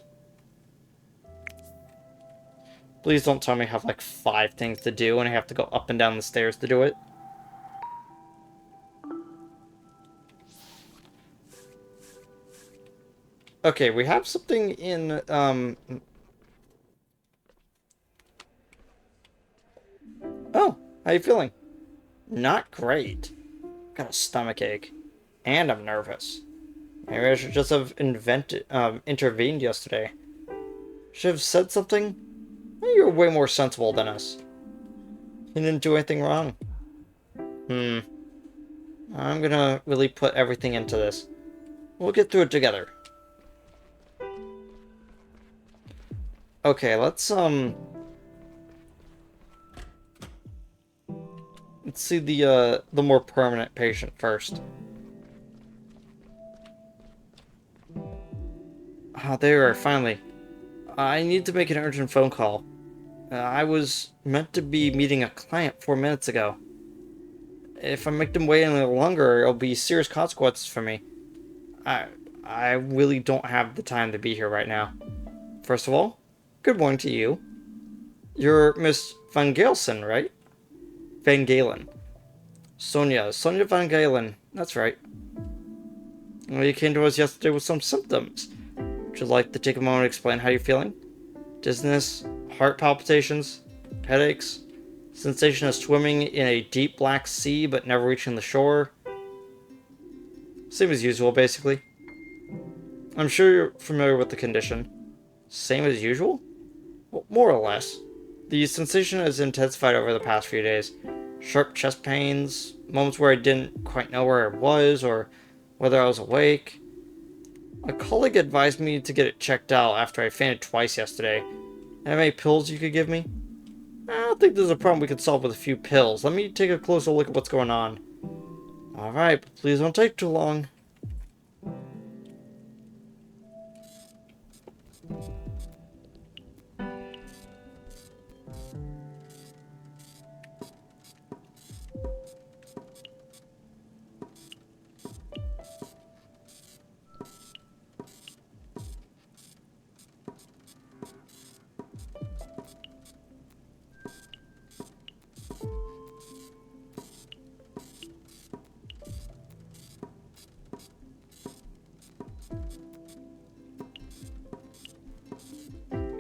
[SPEAKER 1] Please don't tell me I have like 5 things to do and I have to go up and down the stairs to do it. Okay, we have something in, Oh, how you feeling? Not great. Got a stomachache. And I'm nervous. Maybe I should just have intervened yesterday. Should have said something? You're way more sensible than us. You didn't do anything wrong. I'm gonna really put everything into this. We'll get through it together. Okay, let's see the more permanent patient first. Ah, there you are, finally. I need to make an urgent phone call. I was meant to be meeting a client 4 minutes ago. If I make them wait any longer, it'll be serious consequences for me. I really don't have the time to be here right now. First of all, good morning to you. You're Miss Van Galesen, right? Van Galen. Sonia Van Galen. That's right. Well, you came to us yesterday with some symptoms. Would you like to take a moment to explain how you're feeling? Dizziness, heart palpitations, headaches, sensation of swimming in a deep black sea but never reaching the shore. Same as usual, basically. I'm sure you're familiar with the condition. Same as usual? Well, more or less. The sensation has intensified over the past few days. Sharp chest pains, moments where I didn't quite know where I was or whether I was awake. A colleague advised me to get it checked out after I fainted twice yesterday. Have any pills you could give me? I don't think there's a problem we could solve with a few pills. Let me take a closer look at what's going on. Alright, but please don't take too long.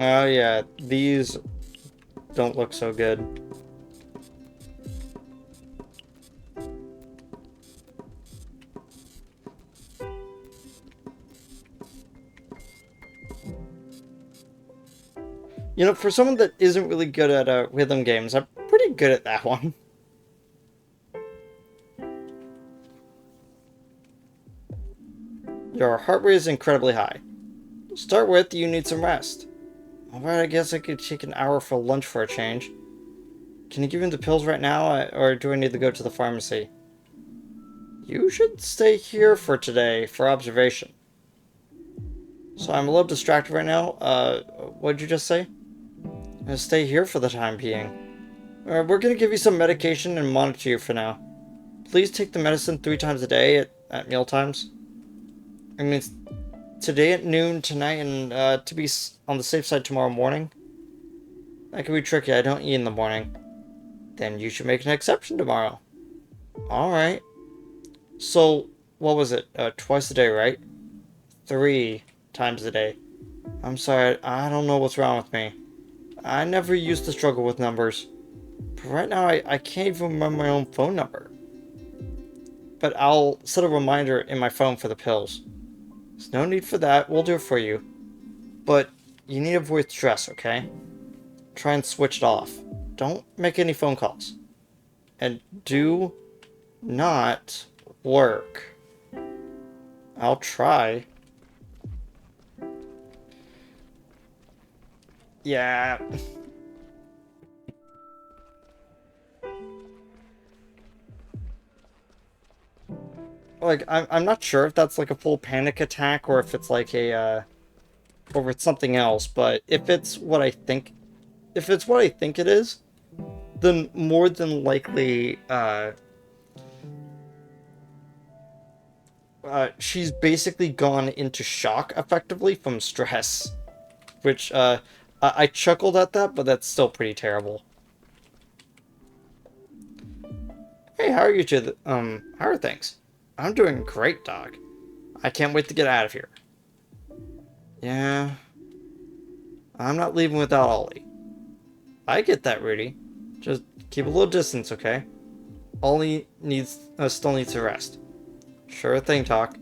[SPEAKER 1] Oh yeah, these don't look so good. You know, for someone that isn't really good at rhythm games, I'm pretty good at that one. Your heart rate is incredibly high. To start with, you need some rest. Alright, I guess I could take an hour for lunch for a change. Can you give me the pills right now, or do I need to go to the pharmacy? You should stay here for today, for observation. So I'm a little distracted right now. What did you just say? Stay here for the time being. We're gonna give you some medication and monitor you for now. Please take the medicine 3 times a day at meal times. I mean, it's today at noon, tonight, and to be on the safe side tomorrow morning. That could be tricky. I don't eat in the morning. Then you should make an exception tomorrow. Alright. So, what was it? Twice a day, right? 3 times a day. I'm sorry, I don't know what's wrong with me. I never used to struggle with numbers. But right now, I can't even remember my own phone number. But I'll set a reminder in my phone for the pills. There's no need for that, we'll do it for you. But you need to avoid stress, okay? Try and switch it off. Don't make any phone calls. And do not work. I'll try. Yeah. Like, I'm not sure if that's like a full panic attack or if it's like or if it's something else, but if it's what I think it is, then more than likely, she's basically gone into shock effectively from stress, which, I chuckled at that, but that's still pretty terrible. Hey, how are you two? How are things? I'm doing great, Doc. I can't wait to get out of here. Yeah, I'm not leaving without Ollie. I get that, Rudy. Just keep a little distance, okay? Ollie still needs to rest. Sure thing, Doc.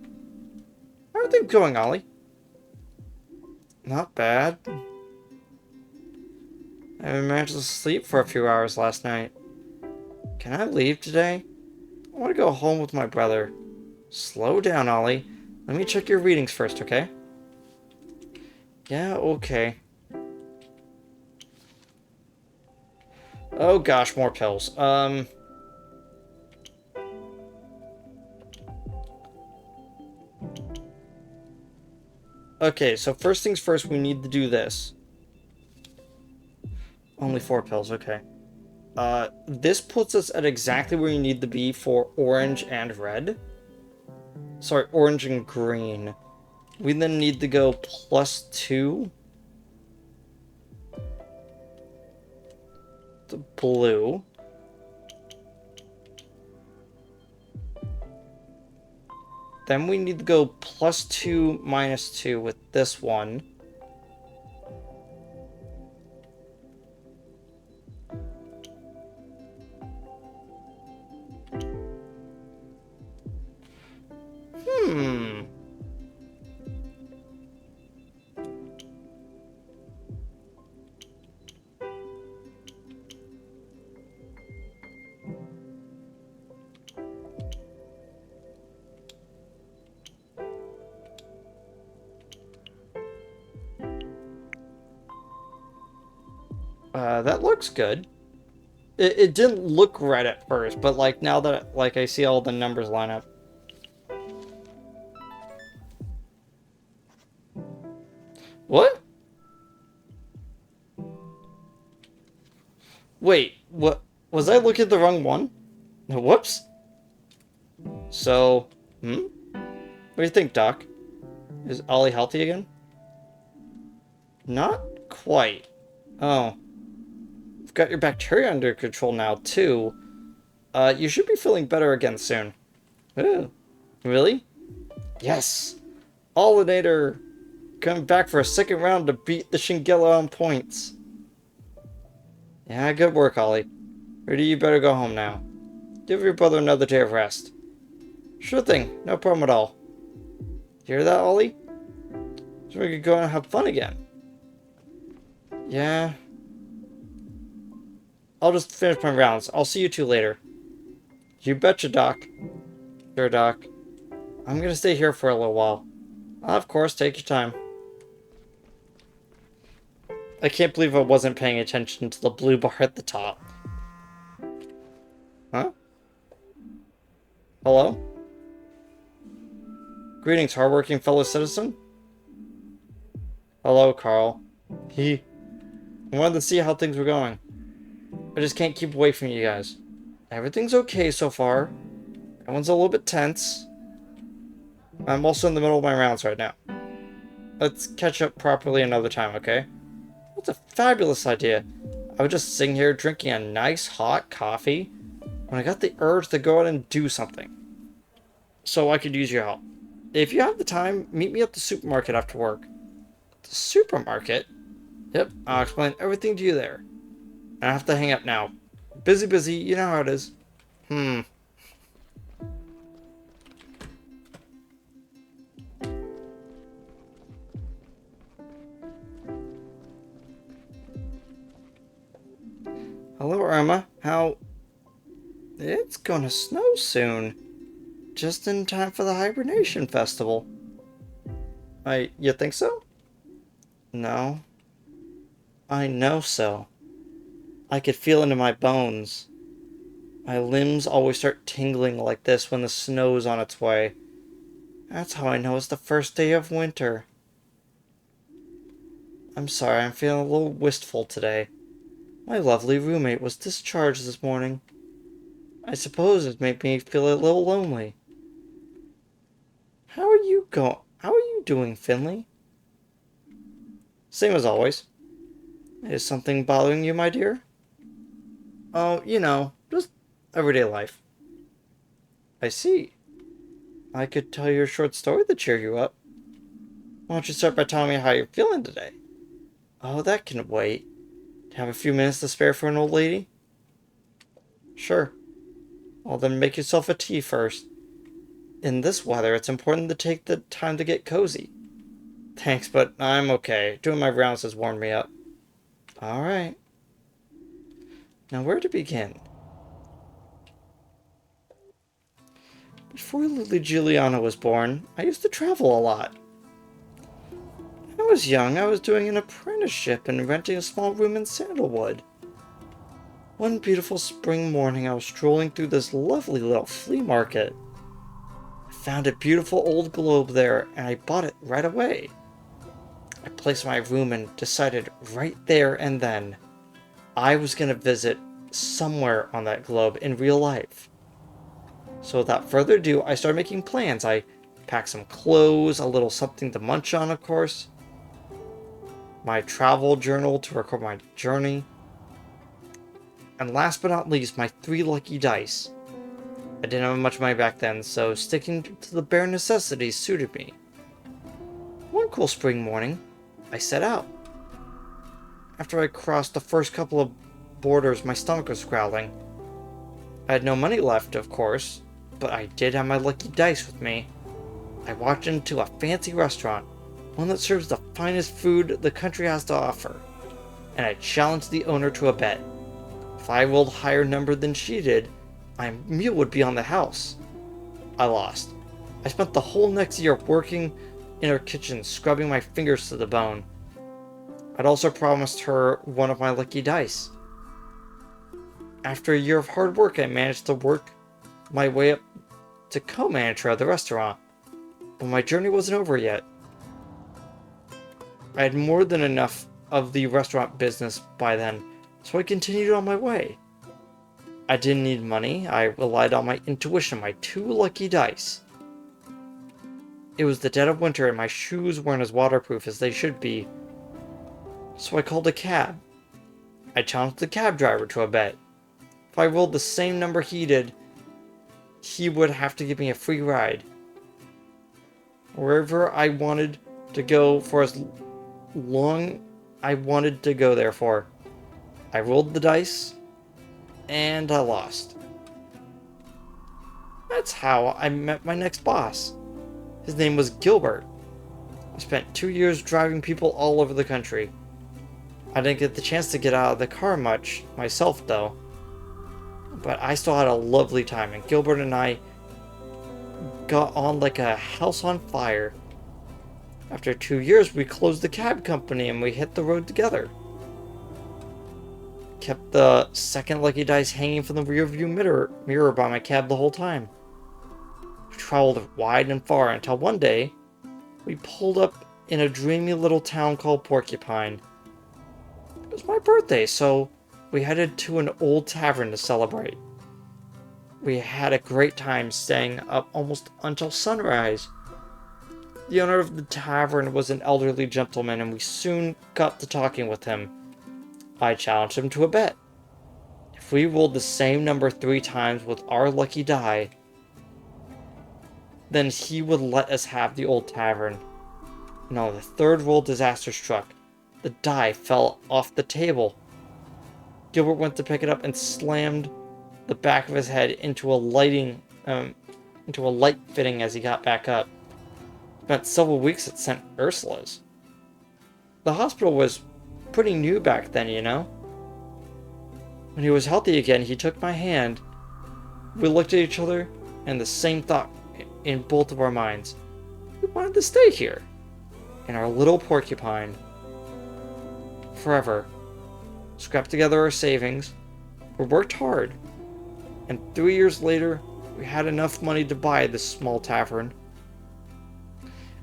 [SPEAKER 1] How are things going, Ollie? Not bad. I managed to sleep for a few hours last night. Can I leave today? I want to go home with my brother. Slow down, Ollie. Let me check your readings first, okay? Yeah, okay. Oh gosh, more pills. Okay, so first things first, we need to do this. Only 4 pills, okay. This puts us at exactly where you need to be for orange and red. Sorry, orange and green. We then need to go +2 to blue. Then we need to go +2 -2 with this one. Hmm. That looks good. It didn't look right at first, but like now that like I see all the numbers line up. What? Wait, what? Was I looking at the wrong one? Whoops. So, What do you think, Doc? Is Ollie healthy again? Not quite. Oh, you've got your bacteria under control now, too. You should be feeling better again soon. Ooh, really? Yes! Allinator coming back for a second round to beat the Shingilla on points. Yeah, good work, Ollie. Rudy, you better go home now. Give your brother another day of rest. Sure thing, no problem at all. Hear that, Ollie? So we could go and have fun again. Yeah. I'll just finish my rounds. I'll see you two later. You betcha, Doc. Sure, Doc. I'm gonna stay here for a little while. Of course, take your time. I can't believe I wasn't paying attention to the blue bar at the top. Huh? Hello? Greetings, hardworking fellow citizen. Hello, Carl. I wanted to see how things were going. I just can't keep away from you guys. Everything's okay so far. Everyone's a little bit tense. I'm also in the middle of my rounds right now. Let's catch up properly another time, okay? That's a fabulous idea. I was just sitting here drinking a nice hot coffee when I got the urge to go out and do something. So I could use your help. If you have the time, meet me at the supermarket after work. The supermarket? Yep, I'll explain everything to you there. I have to hang up now. Busy, busy, you know how it is. Hello, Irma. How... It's gonna snow soon. Just in time for the hibernation festival. You think so? No. I know so. I could feel it in my bones. My limbs always start tingling like this when the snow's on its way. That's how I know it's the first day of winter. I'm sorry, I'm feeling a little wistful today. My lovely roommate was discharged this morning. I suppose it made me feel a little lonely. How are you doing, Finley? Same as always. Is something bothering you, my dear? Oh, just everyday life. I see. I could tell you a short story to cheer you up. Why don't you start by telling me how you're feeling today? Oh, that can wait. Have a few minutes to spare for an old lady? Sure. Well, then make yourself a tea first. In this weather, it's important to take the time to get cozy. Thanks, but I'm okay. Doing my rounds has warmed me up. Alright. Now, where to begin? Before Lily Giuliana was born, I used to travel a lot. When I was young, I was doing an apprenticeship and renting a small room in Sandalwood. One beautiful spring morning, I was strolling through this lovely little flea market. I found a beautiful old globe there, and I bought it right away. I placed my room and decided right there and then I was going to visit somewhere on that globe in real life. So without further ado, I started making plans. I packed some clothes, a little something to munch on, of course, my travel journal to record my journey, and last but not least, my 3 lucky dice. I didn't have much money back then, so sticking to the bare necessities suited me. One cool spring morning, I set out. After I crossed the first couple of borders, my stomach was growling. I had no money left, of course, but I did have my lucky dice with me. I walked into a fancy restaurant, one that serves the finest food the country has to offer, and I challenged the owner to a bet. If I rolled a higher number than she did, my meal would be on the house. I lost. I spent the whole next year working in her kitchen, scrubbing my fingers to the bone. I'd also promised her one of my lucky dice. After a year of hard work, I managed to work my way up to co-manager of the restaurant, but my journey wasn't over yet. I had more than enough of the restaurant business by then, so I continued on my way. I didn't need money. I relied on my intuition, my 2 lucky dice. It was the dead of winter and my shoes weren't as waterproof as they should be, so I called a cab. I challenged the cab driver to a bet. If I rolled the same number he did, he would have to give me a free ride wherever I wanted to go for as long I wanted to go there for. I rolled the dice, and I lost. That's how I met my next boss. His name was Gilbert. I spent 2 years driving people all over the country. I didn't get the chance to get out of the car much myself, though. But I still had a lovely time, and Gilbert and I got on like a house on fire. After 2 years, we closed the cab company and we hit the road together. Kept the second lucky dice hanging from the rearview mirror by my cab the whole time. We traveled wide and far until one day, we pulled up in a dreamy little town called Porcupine. It was my birthday, so we headed to an old tavern to celebrate. We had a great time staying up almost until sunrise. The owner of the tavern was an elderly gentleman, and we soon got to talking with him. I challenged him to a bet. If we rolled the same number 3 times with our lucky die, then he would let us have the old tavern. No, the 3rd roll, disaster struck. The die fell off the table. Gilbert went to pick it up and slammed the back of his head into a light fitting as he got back up. Spent several weeks at St. Ursula's. The hospital was pretty new back then, you know. When he was healthy again, he took my hand. We looked at each other, and the same thought in both of our minds. We wanted to stay here, in our little Porcupine, forever. scrapped together our savings, we worked hard, and 3 years later, we had enough money to buy this small tavern.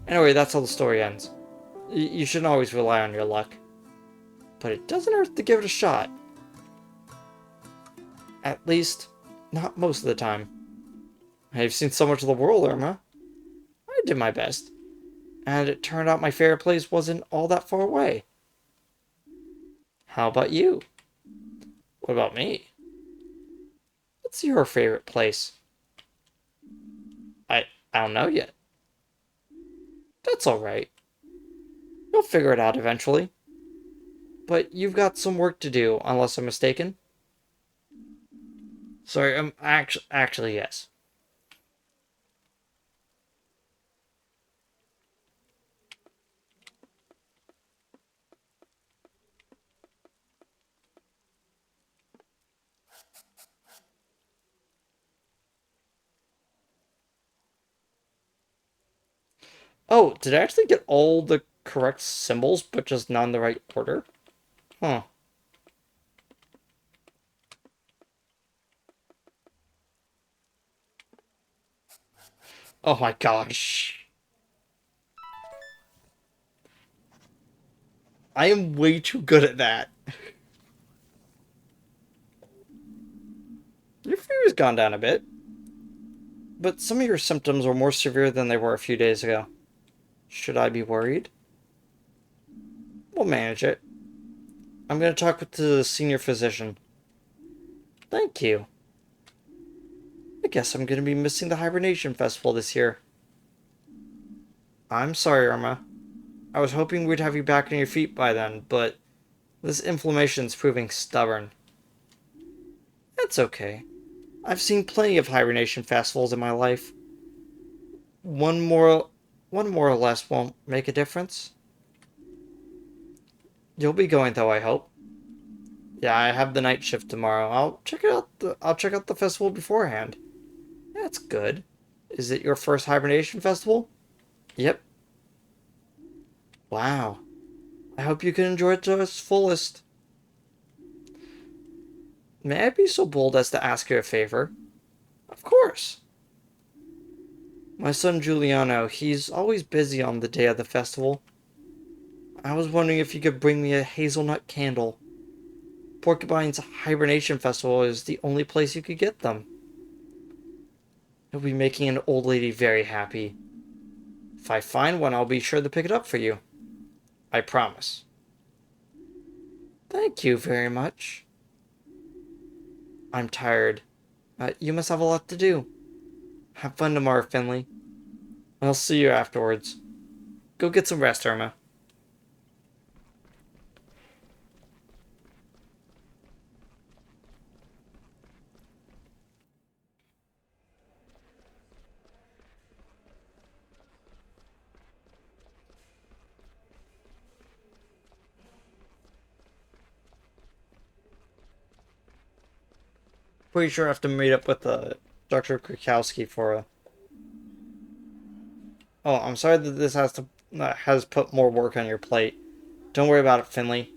[SPEAKER 1] Anyway, that's how the story ends. You shouldn't always rely on your luck. But it doesn't hurt to give it a shot. At least, not most of the time. I've seen so much of the world, Irma. I did my best. And it turned out my favorite place wasn't all that far away. How about you? What about me? What's your favorite place? I don't know yet. That's alright. You'll figure it out eventually. But you've got some work to do, unless I'm mistaken. Sorry, actually yes. Oh, did I actually get all the correct symbols, but just not in the right order? Huh. Oh my gosh. I am way too good at that. Your fever's gone down a bit, but some of your symptoms are more severe than they were a few days ago. Should I be worried? We'll manage it. I'm going to talk with the senior physician. Thank you. I guess I'm going to be missing the Hibernation Festival this year. I'm sorry, Irma. I was hoping we'd have you back on your feet by then, but this inflammation's proving stubborn. That's okay. I've seen plenty of Hibernation Festivals in my life. One more or less won't make a difference. You'll be going though, I hope. Yeah, I have the night shift tomorrow. I'll check out the festival beforehand. That's good. Is it your first Hibernation Festival? Yep. Wow. I hope you can enjoy it to its fullest. May I be so bold as to ask you a favor? Of course. My son Giuliano, he's always busy on the day of the festival. I was wondering if you could bring me a hazelnut candle. Porcupine's Hibernation Festival is the only place you could get them. You'll be making an old lady very happy. If I find one, I'll be sure to pick it up for you. I promise. Thank you very much. I'm tired. You must have a lot to do. Have fun tomorrow, Finley. I'll see you afterwards. Go get some rest, Irma. Pretty sure I have to meet up with Dr. Krakowski for a... Oh, I'm sorry that this has put more work on your plate. Don't worry about it, Finley.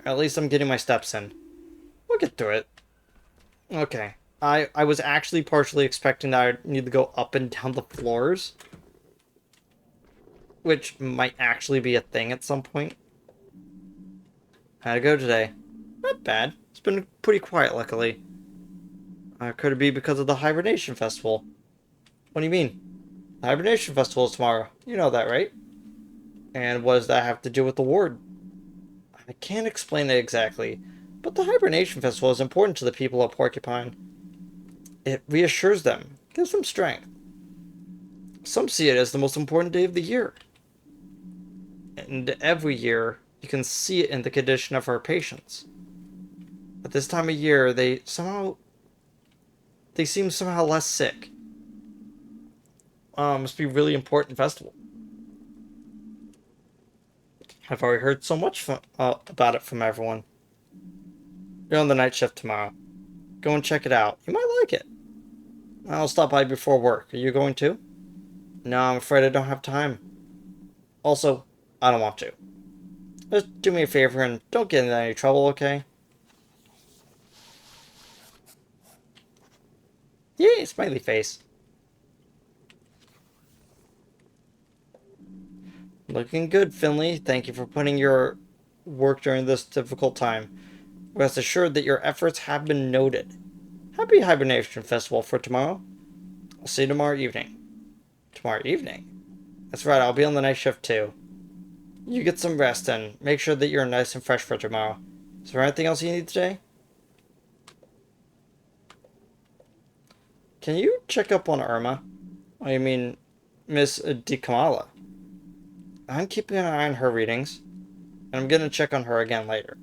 [SPEAKER 1] At least I'm getting my steps in. We'll get through it. Okay. I was actually partially expecting that I'd need to go up and down the floors, which might actually be a thing at some point. How'd it go today? Not bad. It's been pretty quiet, luckily. Could it be because of the Hibernation Festival? What do you mean? The Hibernation Festival is tomorrow. You know that, right? And what does that have to do with the ward? I can't explain it exactly, but the Hibernation Festival is important to the people of Porcupine. It reassures them, gives them strength. Some see it as the most important day of the year. And every year, you can see it in the condition of our patients. At this time of year, they seem somehow less sick. Must be a really important festival. I've already heard so much about it from everyone. You're on the night shift tomorrow. Go and check it out. You might like it. I'll stop by before work. Are you going to? No, I'm afraid I don't have time. Also, I don't want to. Just do me a favor and don't get into any trouble, okay? Yay, smiley face. Looking good, Finley. Thank you for putting your work during this difficult time. Rest assured that your efforts have been noted. Happy Hibernation Festival for tomorrow. I'll see you tomorrow evening. Tomorrow evening? That's right, I'll be on the night shift too. You get some rest and make sure that you're nice and fresh for tomorrow. Is there anything else you need today? Can you check up on Irma? I mean, Miss DeKamala. I'm keeping an eye on her readings, and I'm gonna check on her again later.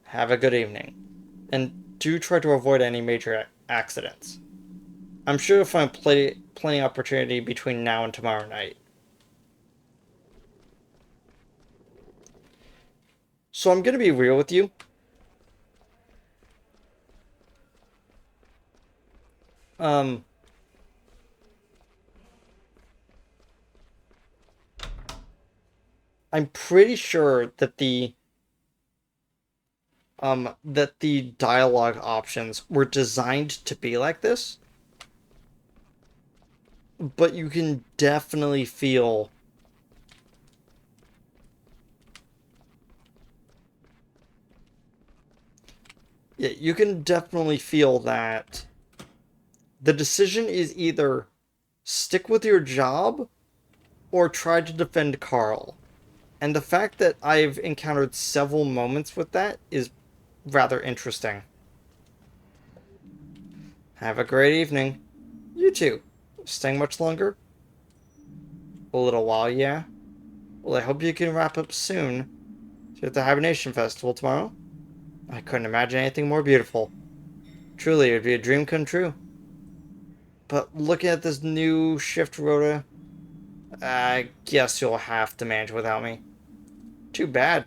[SPEAKER 1] Have a good evening. And do try to avoid any major accidents. I'm sure you'll find plenty opportunity between now and tomorrow night. So I'm gonna be real with you. Um, I'm pretty sure that the dialogue options were designed to be like this, but you can definitely feel yeah, you can definitely feel that the decision is either stick with your job or try to defend Carl. And the fact that I've encountered several moments with that is rather interesting. Have a great evening. You too. Staying much longer? A little while, yeah? Well, I hope you can wrap up soon. See you at the Hibernation Festival tomorrow. I couldn't imagine anything more beautiful. Truly, it would be a dream come true. But looking at this new shift rota, I guess you'll have to manage without me. Too bad.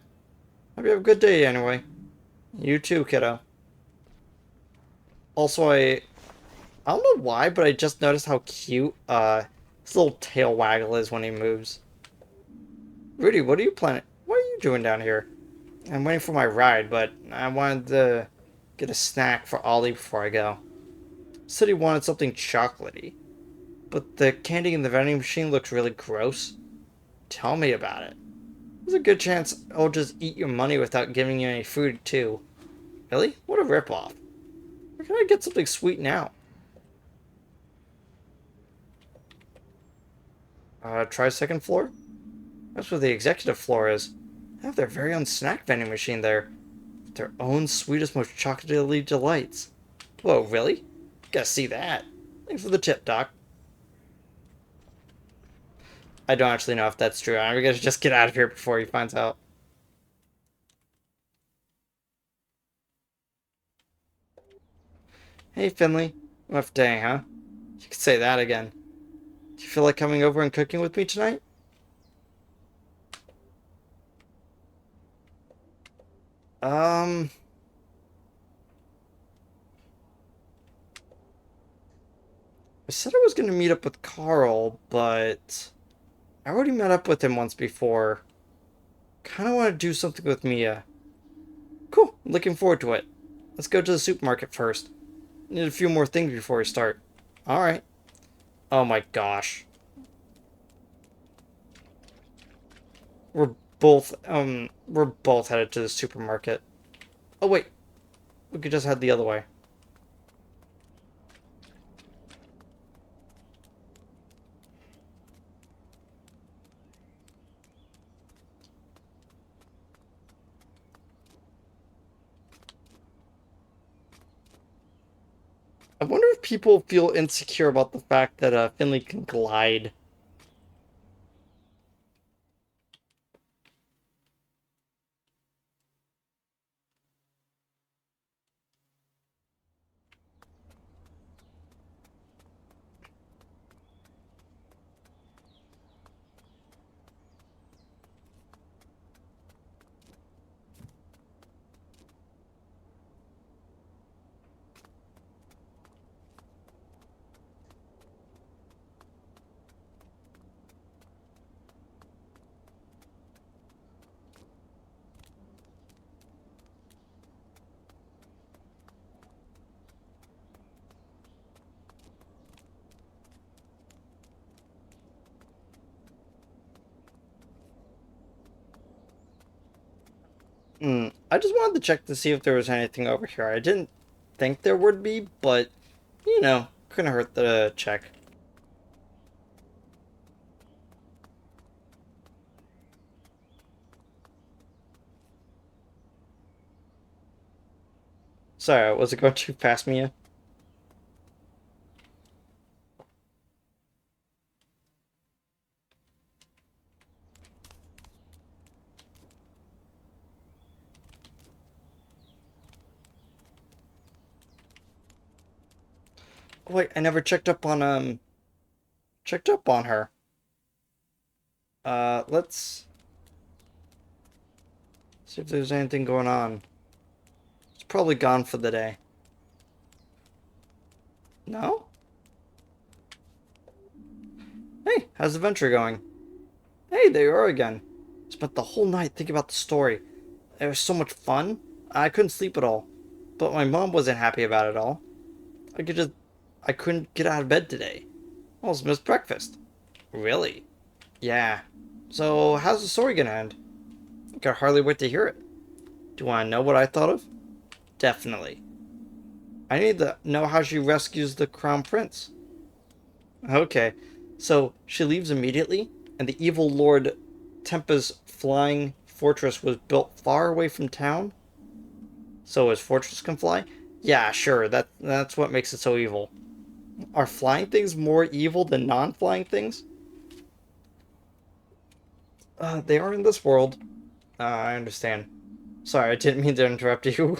[SPEAKER 1] Hope you have a good day anyway. You too, kiddo. Also, I don't know why, but I just noticed how cute his little tail waggle is when he moves. Rudy, what are you planning? What are you doing down here? I'm waiting for my ride, but I wanted to get a snack for Ollie before I go. Said he wanted something chocolatey, but the candy in the vending machine looks really gross. Tell me about it. There's a good chance I'll just eat your money without giving you any food, too. Really? What a ripoff. Where can I get something sweet now? Try second floor? That's where the executive floor is. They have their very own snack vending machine there. With their own sweetest, most chocolatey delights. Whoa, really? Gotta see that. Thanks for the tip, Doc. I don't actually know if that's true. I'm gonna just get out of here before he finds out. Hey, Finley. Rough day, huh? You could say that again. Do you feel like coming over and cooking with me tonight? Um, I said I was gonna meet up with Carl, but I already met up with him once before. Kinda wanna do something with Mia. Cool, I'm looking forward to it. Let's go to the supermarket first. Need a few more things before we start. Alright. Oh my gosh. We're both headed to the supermarket. Oh wait, we could just head the other way. I wonder if people feel insecure about the fact that Finley can glide. I just wanted to check to see if there was anything over here. I didn't think there would be, but, couldn't hurt to check. Sorry, was it going too fast, Mia? Oh, wait, I never checked up on her. Let's see if there's anything going on. It's probably gone for the day. No? Hey, how's the venture going? Hey, there you are again. Spent the whole night thinking about the story. It was so much fun. I couldn't sleep at all. But my mom wasn't happy about it all. I could just... I couldn't get out of bed today. Almost missed breakfast. Really? Yeah. So, how's the story gonna end? I could hardly wait to hear it. Do you want to know what I thought of? Definitely. I need to know how she rescues the crown prince. Okay. So, she leaves immediately, and the evil Lord Tempa's flying fortress was built far away from town? So his fortress can fly? Yeah, sure, that's what makes it so evil. Are flying things more evil than non-flying things? They are in this world. I understand. Sorry, I didn't mean to interrupt you.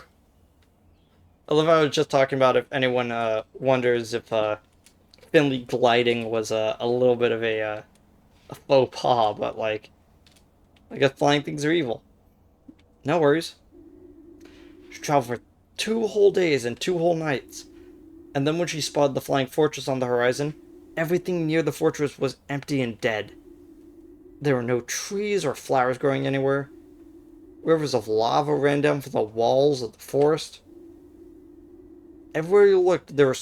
[SPEAKER 1] I love how I was just talking about if anyone wonders if Finley gliding was a little bit of a faux pas, but like, I guess flying things are evil. No worries. She traveled for 2 whole days and 2 whole nights. And then when she spotted the flying fortress on the horizon, everything near the fortress was empty and dead. There were no trees or flowers growing anywhere. Rivers of lava ran down from the walls of the forest. Everywhere you looked, there were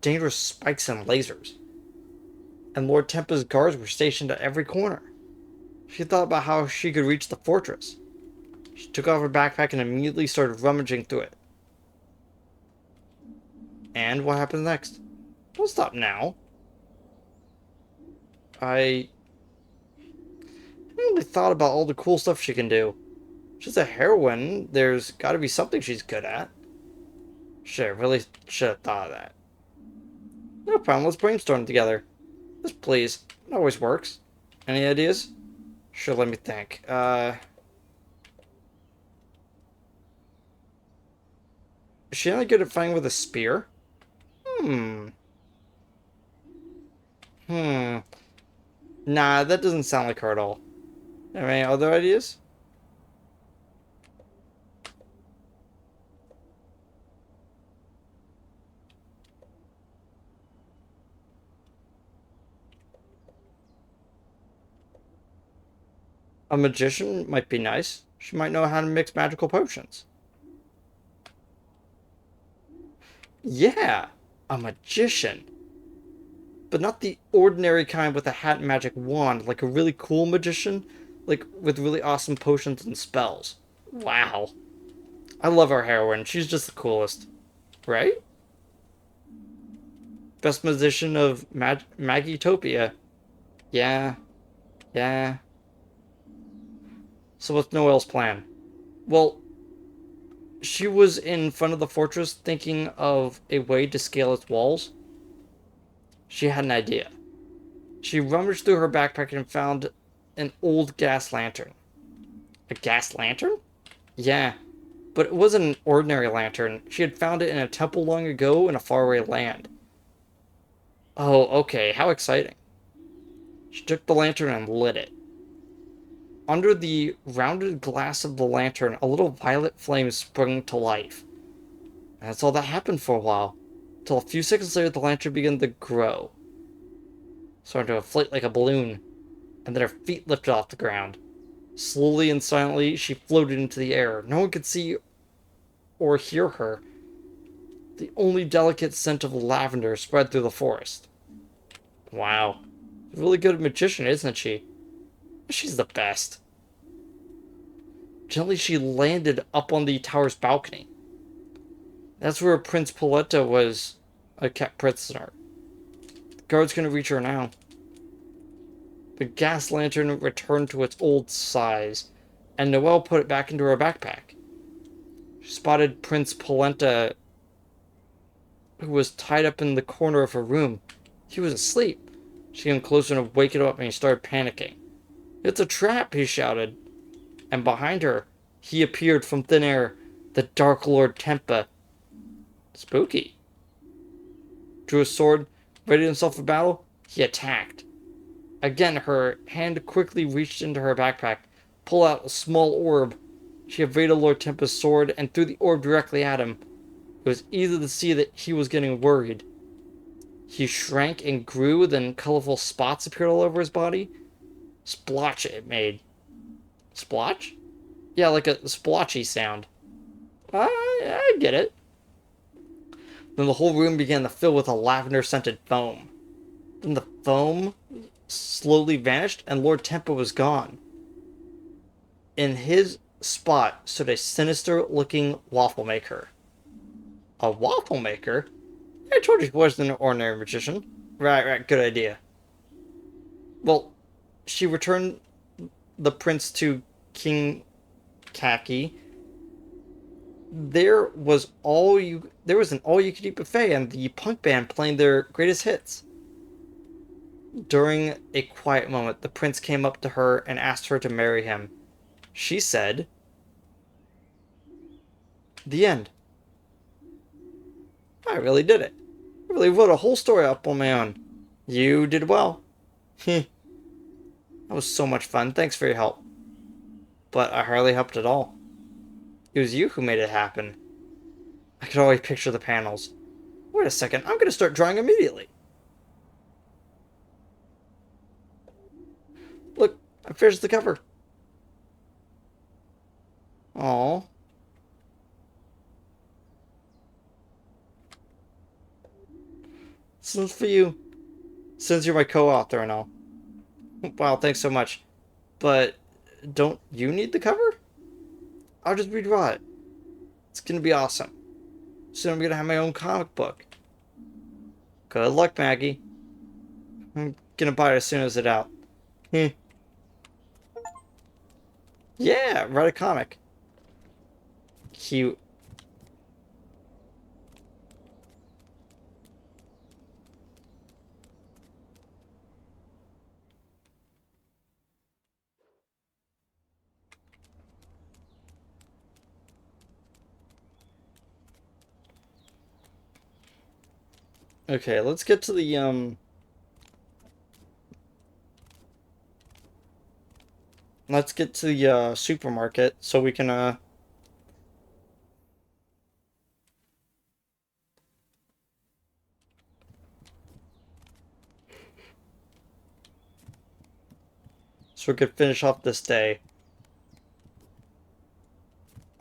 [SPEAKER 1] dangerous spikes and lasers. And Lord Tempa's guards were stationed at every corner. She thought about how she could reach the fortress. She took off her backpack and immediately started rummaging through it. And what happened next? Don't stop now. I really thought about all the cool stuff she can do. She's a heroine. There's got to be something she's good at. Shit, really should have thought of that. No problem. Let's brainstorm together. Just please. It always works. Any ideas? Sure, let me think. Is she only good at fighting with a spear? Hmm. Hmm. Nah, that doesn't sound like her at all. Have any other ideas? A magician might be nice. She might know how to mix magical potions. Yeah, a magician. But not the ordinary kind with a hat and magic wand, like a really cool magician, like with really awesome potions and spells. Wow. I love our heroine. She's just the coolest. Right? Best magician of Magitopia. Yeah, yeah. So what's Noel's plan? Well, she was in front of the fortress thinking of a way to scale its walls. She had an idea. She rummaged through her backpack and found an old gas lantern. A gas lantern? Yeah, but it wasn't an ordinary lantern. She had found it in a temple long ago in a faraway land. Oh, okay, how exciting. She took the lantern and lit it. Under the rounded glass of the lantern, a little violet flame sprung to life. And that's all that happened for a while. Till a few seconds later, the lantern began to grow. Starting to inflate like a balloon. And then her feet lifted off the ground. Slowly and silently, she floated into the air. No one could see or hear her. The only delicate scent of lavender spread through the forest. Wow. Really good magician, isn't she? She's the best. Gently, she landed up on the tower's balcony. That's where Prince Poletta was a kept prisoner. The guard's gonna reach her now. The gas lantern returned to its old size, and Noelle put it back into her backpack. She spotted Prince Polenta, who was tied up in the corner of her room. He was asleep. She came closer to wake him up, and he started panicking. "It's a trap," he shouted. And behind her, he appeared from thin air, the Dark Lord Tempa. Spooky. Drew his sword, readied himself for battle. He attacked. Again, her hand quickly reached into her backpack, pulled out a small orb. She evaded Lord Tempa's sword and threw the orb directly at him. It was easy to see that he was getting worried. He shrank and grew, then colorful spots appeared all over his body. Splotch it made. Splotch? Yeah, like a splotchy sound. I get it. Then the whole room began to fill with a lavender-scented foam. Then the foam slowly vanished, and Lord Tempa was gone. In his spot stood a sinister-looking waffle maker. A waffle maker? I told you he wasn't an ordinary magician. Right, good idea. Well, she returned the prince to King Kaki. There was an all-you-could-eat buffet and the punk band playing their greatest hits. During a quiet moment, the prince came up to her and asked her to marry him. She said, "The end." I really did it. I really wrote a whole story up on my own. You did well. That was so much fun. Thanks for your help. But I hardly helped at all. It was you who made it happen. I could always picture the panels. Wait a second, I'm going to start drawing immediately. Look, I finished the cover. Aww. This one's for you. Since you're my co-author and all. Wow, thanks so much. But don't you need the cover? I'll just redraw it. It's gonna be awesome. Soon I'm gonna have my own comic book. Good luck, Maggie. I'm gonna buy it as soon as it's out. Yeah, write a comic. Cute. Okay, let's get to the let's get to the supermarket so we can so we could finish off this day.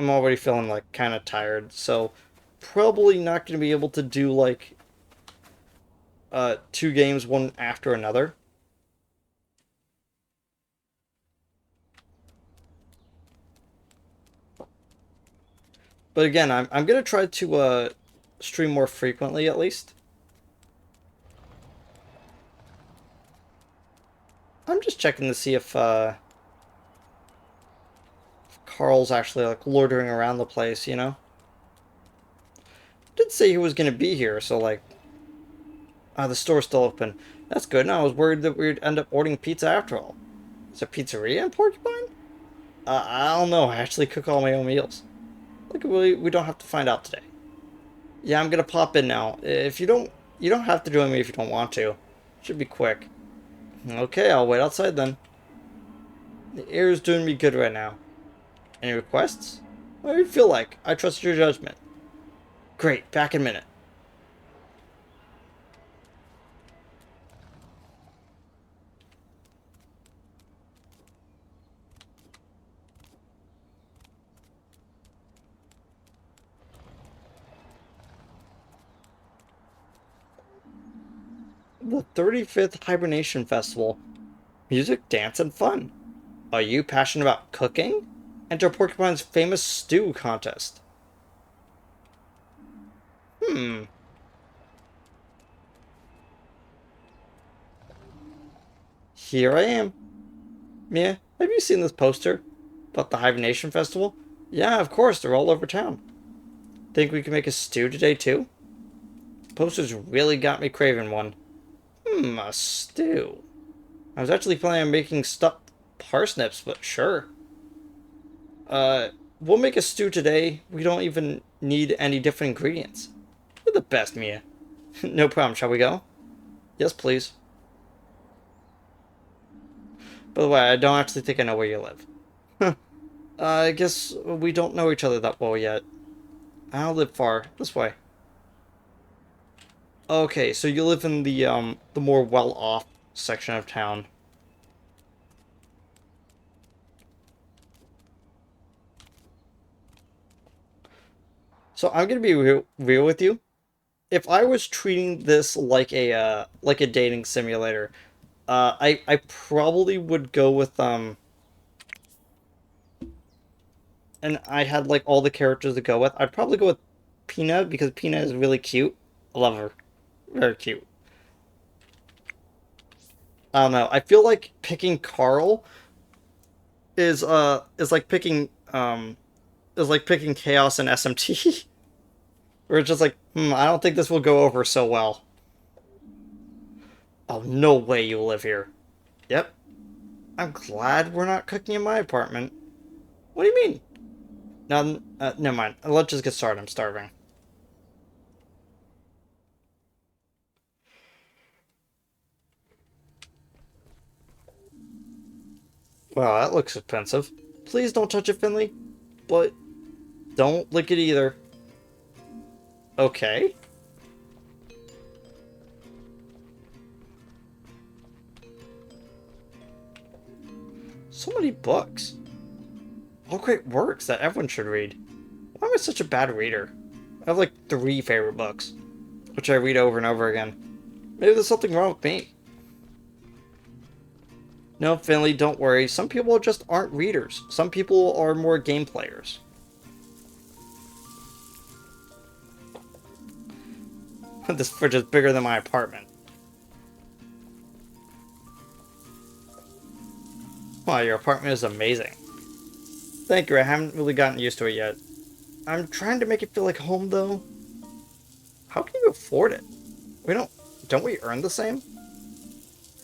[SPEAKER 1] I'm already feeling like kind of tired, so probably not going to be able to do like 2 games one after another. But again, I'm gonna try to stream more frequently at least. I'm just checking to see if Carl's actually like loitering around the place, you know? Did say he was gonna be here, so like the store's still open. That's good. Now I was worried that we'd end up ordering pizza after all. Is a pizzeria in Porcupine? I don't know. I actually cook all my own meals. Look, we don't have to find out today. Yeah, I'm gonna pop in now. If you don't have to join me if you don't want to. Should be quick. Okay, I'll wait outside then. The air is doing me good right now. Any requests? What do you feel like? I trust your judgment. Great, back in a minute. The 35th Hibernation Festival. Music, dance, and fun. Are you passionate about cooking? Enter Porcupine's famous stew contest. Hmm. Here I am. Mia, have you seen this poster about the Hibernation Festival? Yeah, of course, they're all over town. Think we can make a stew today, too? Posters really got me craving one. A stew. I was actually planning on making stuffed parsnips, but sure. Uh, we'll make a stew today. We don't even need any different ingredients. You're the best, Mia. No problem, shall we go? Yes, please. By the way, I don't actually think I know where you live. I guess we don't know each other that well yet. I don't live far. This way. Okay, so you live in the more well-off section of town. So I'm gonna be real with you. If I was treating this like a dating simulator, I probably would go with and I had like all the characters to go with. I'd probably go with Pina because Pina is really cute. I love her, very cute. I don't know. I feel like picking Carl is like picking is like picking Chaos and SMT. We're just like, I don't think this will go over so well. Oh, no way you live here. Yep. I'm glad we're not cooking in my apartment. What do you mean? No, never mind. Let's just get started. I'm starving. Wow, that looks expensive. Please don't touch it, Finley. But don't lick it either. Okay. So many books. All great works that everyone should read. Why am I such a bad reader? I have like 3 favorite books, which I read over and over again. Maybe there's something wrong with me. No, Finley, don't worry. Some people just aren't readers. Some people are more game players. This fridge is bigger than my apartment. Wow, your apartment is amazing. Thank you, I haven't really gotten used to it yet. I'm trying to make it feel like home, though. How can you afford it? We don't we earn the same?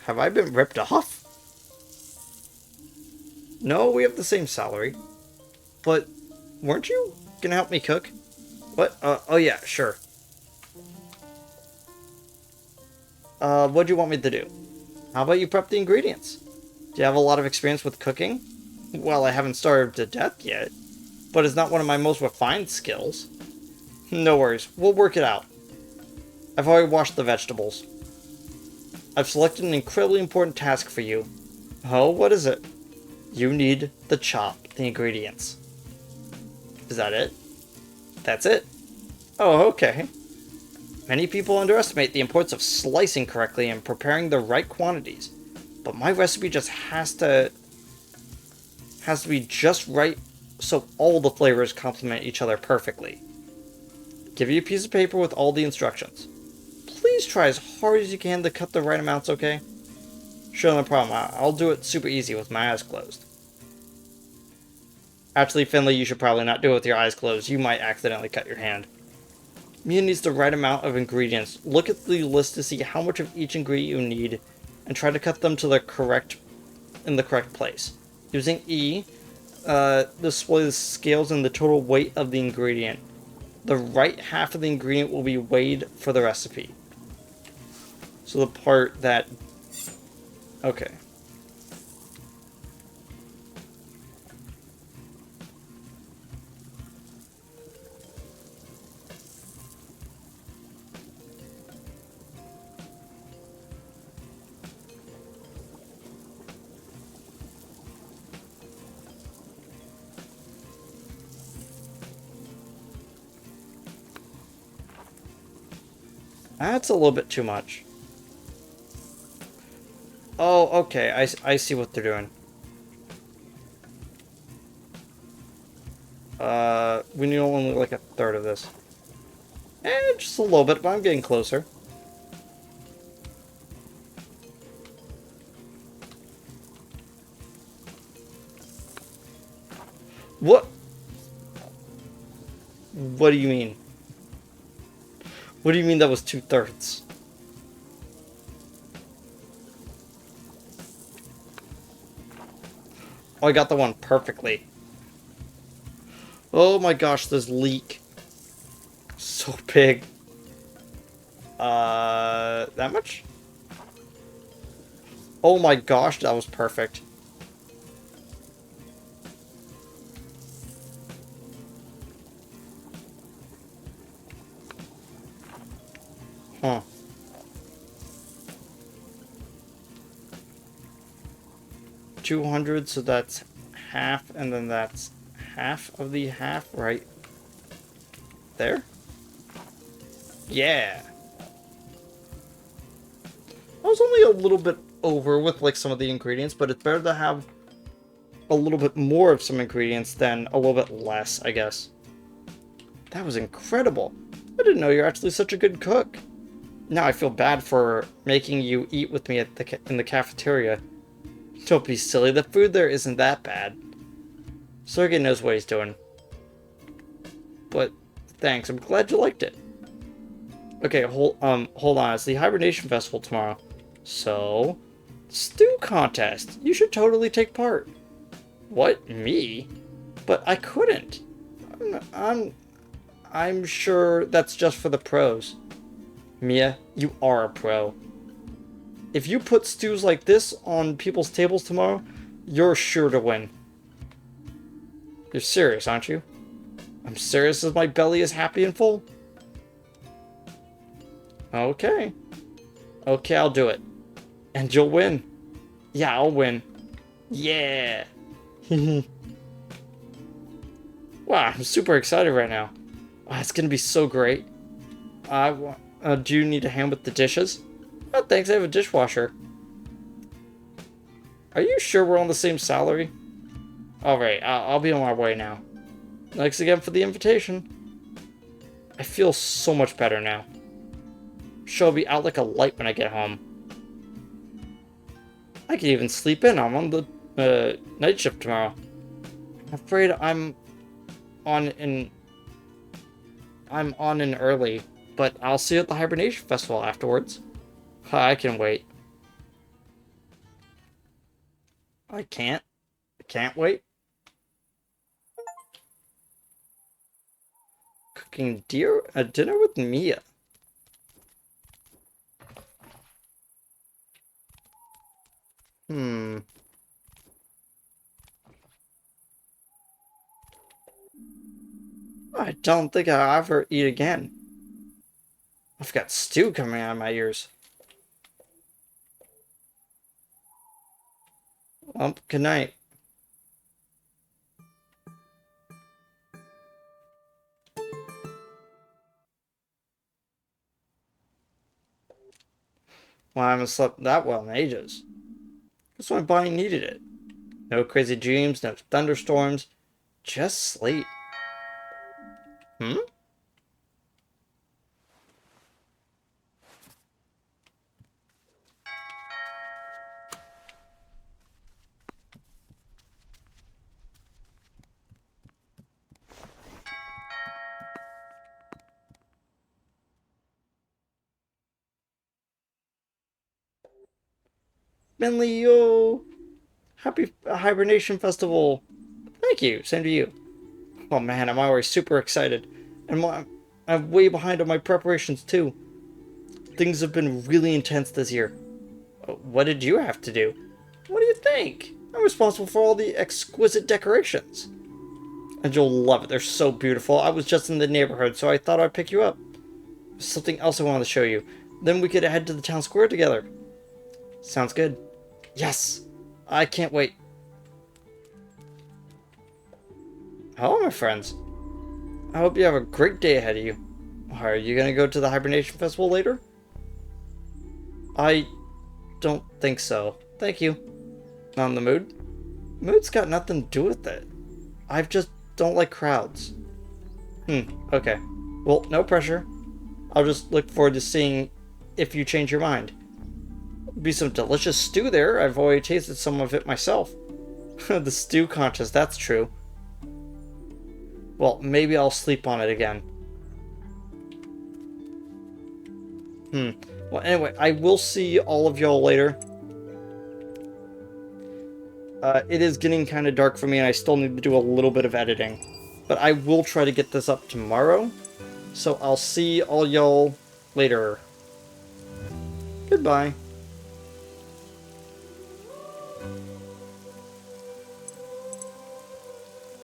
[SPEAKER 1] Have I been ripped off? No, we have the same salary. But, weren't you gonna help me cook? What? Oh yeah, sure. What do you want me to do? How about you prep the ingredients? Do you have a lot of experience with cooking? Well, I haven't starved to death yet, but it's not one of my most refined skills. No worries, we'll work it out. I've already washed the vegetables. I've selected an incredibly important task for you. Oh, what is it? You need to chop the ingredients. Is that it? That's it. Oh, okay. Many people underestimate the importance of slicing correctly and preparing the right quantities, but my recipe just has to be just right so all the flavors complement each other perfectly. Give you a piece of paper with all the instructions. Please try as hard as you can to cut the right amounts, okay? Sure, no problem. I'll do it super easy with my eyes closed. Actually, Finley, you should probably not do it with your eyes closed. You might accidentally cut your hand. Mia needs the right amount of ingredients. Look at the list to see how much of each ingredient you need and try to cut them to in the correct place. Using E, display the scales and the total weight of the ingredient. The right half of the ingredient will be weighed for the recipe. So the part that... Okay. That's a little bit too much. Oh, okay. I see what they're doing. We need only like a third of this. Just a little bit, but I'm getting closer. What? What do you mean? What do you mean that was 2/3? Oh, I got the one perfectly. Oh my gosh, this leak. So big. That much? Oh my gosh, that was perfect. Huh. $200, so that's half, and then that's half of the half right there. Yeah. I was only a little bit over with like some of the ingredients, but it's better to have a little bit more of some ingredients than a little bit less, I guess. That was incredible. I didn't know you're actually such a good cook. Now I feel bad for making you eat with me at in the cafeteria. Don't be silly, the food there isn't that bad. Sergey knows what he's doing. But thanks, I'm glad you liked it. Okay, hold on, it's the Hibernation Festival tomorrow. So, stew contest. You should totally take part. What? Me? But I couldn't. I'm sure that's just for the pros. Mia, you are a pro. If you put stews like this on people's tables tomorrow, you're sure to win. You're serious, aren't you? I'm serious as my belly is happy and full. Okay. Okay, I'll do it. And you'll win. Yeah, I'll win. Yeah. Wow, I'm super excited right now. Oh, it's gonna be so great. Do you need a hand with the dishes? Oh, thanks, I have a dishwasher. Are you sure we're on the same salary? Alright, I'll be on my way now. Thanks again for the invitation. I feel so much better now. She'll be out like a light when I get home. I could even sleep in. I'm on the night shift tomorrow. I'm afraid I'm on an early, but I'll see you at the Hibernation Festival afterwards. I can wait. I can't wait. Cooking dinner with Mia. I don't think I'll ever eat again. I've got stew coming out of my ears. Well, good night. Well, I haven't slept that well in ages. That's my body needed it. No crazy dreams, no thunderstorms, just sleep. Hmm? Bentley, yo! Happy Hibernation Festival! Thank you, same to you. Oh man, I'm already super excited. And I'm way behind on my preparations too. Things have been really intense this year. What did you have to do? What do you think? I'm responsible for all the exquisite decorations. And you'll love it. They're so beautiful. I was just in the neighborhood, so I thought I'd pick you up. There's something else I wanted to show you. Then we could head to the town square together. Sounds good. Yes! I can't wait. Hello, my friends. I hope you have a great day ahead of you. Are you gonna go to the Hibernation Festival later? I don't think so. Thank you. Not in the mood? Mood's got nothing to do with it. I've just don't like crowds. Okay. Well, no pressure. I'll just look forward to seeing if you change your mind. Be some delicious stew there. I've already tasted some of it myself. The stew contest, that's true. Well, maybe I'll sleep on it again. Well, anyway, I will see all of y'all later. It is getting kind of dark for me, and I still need to do a little bit of editing. But I will try to get this up tomorrow. So I'll see all y'all later. Goodbye.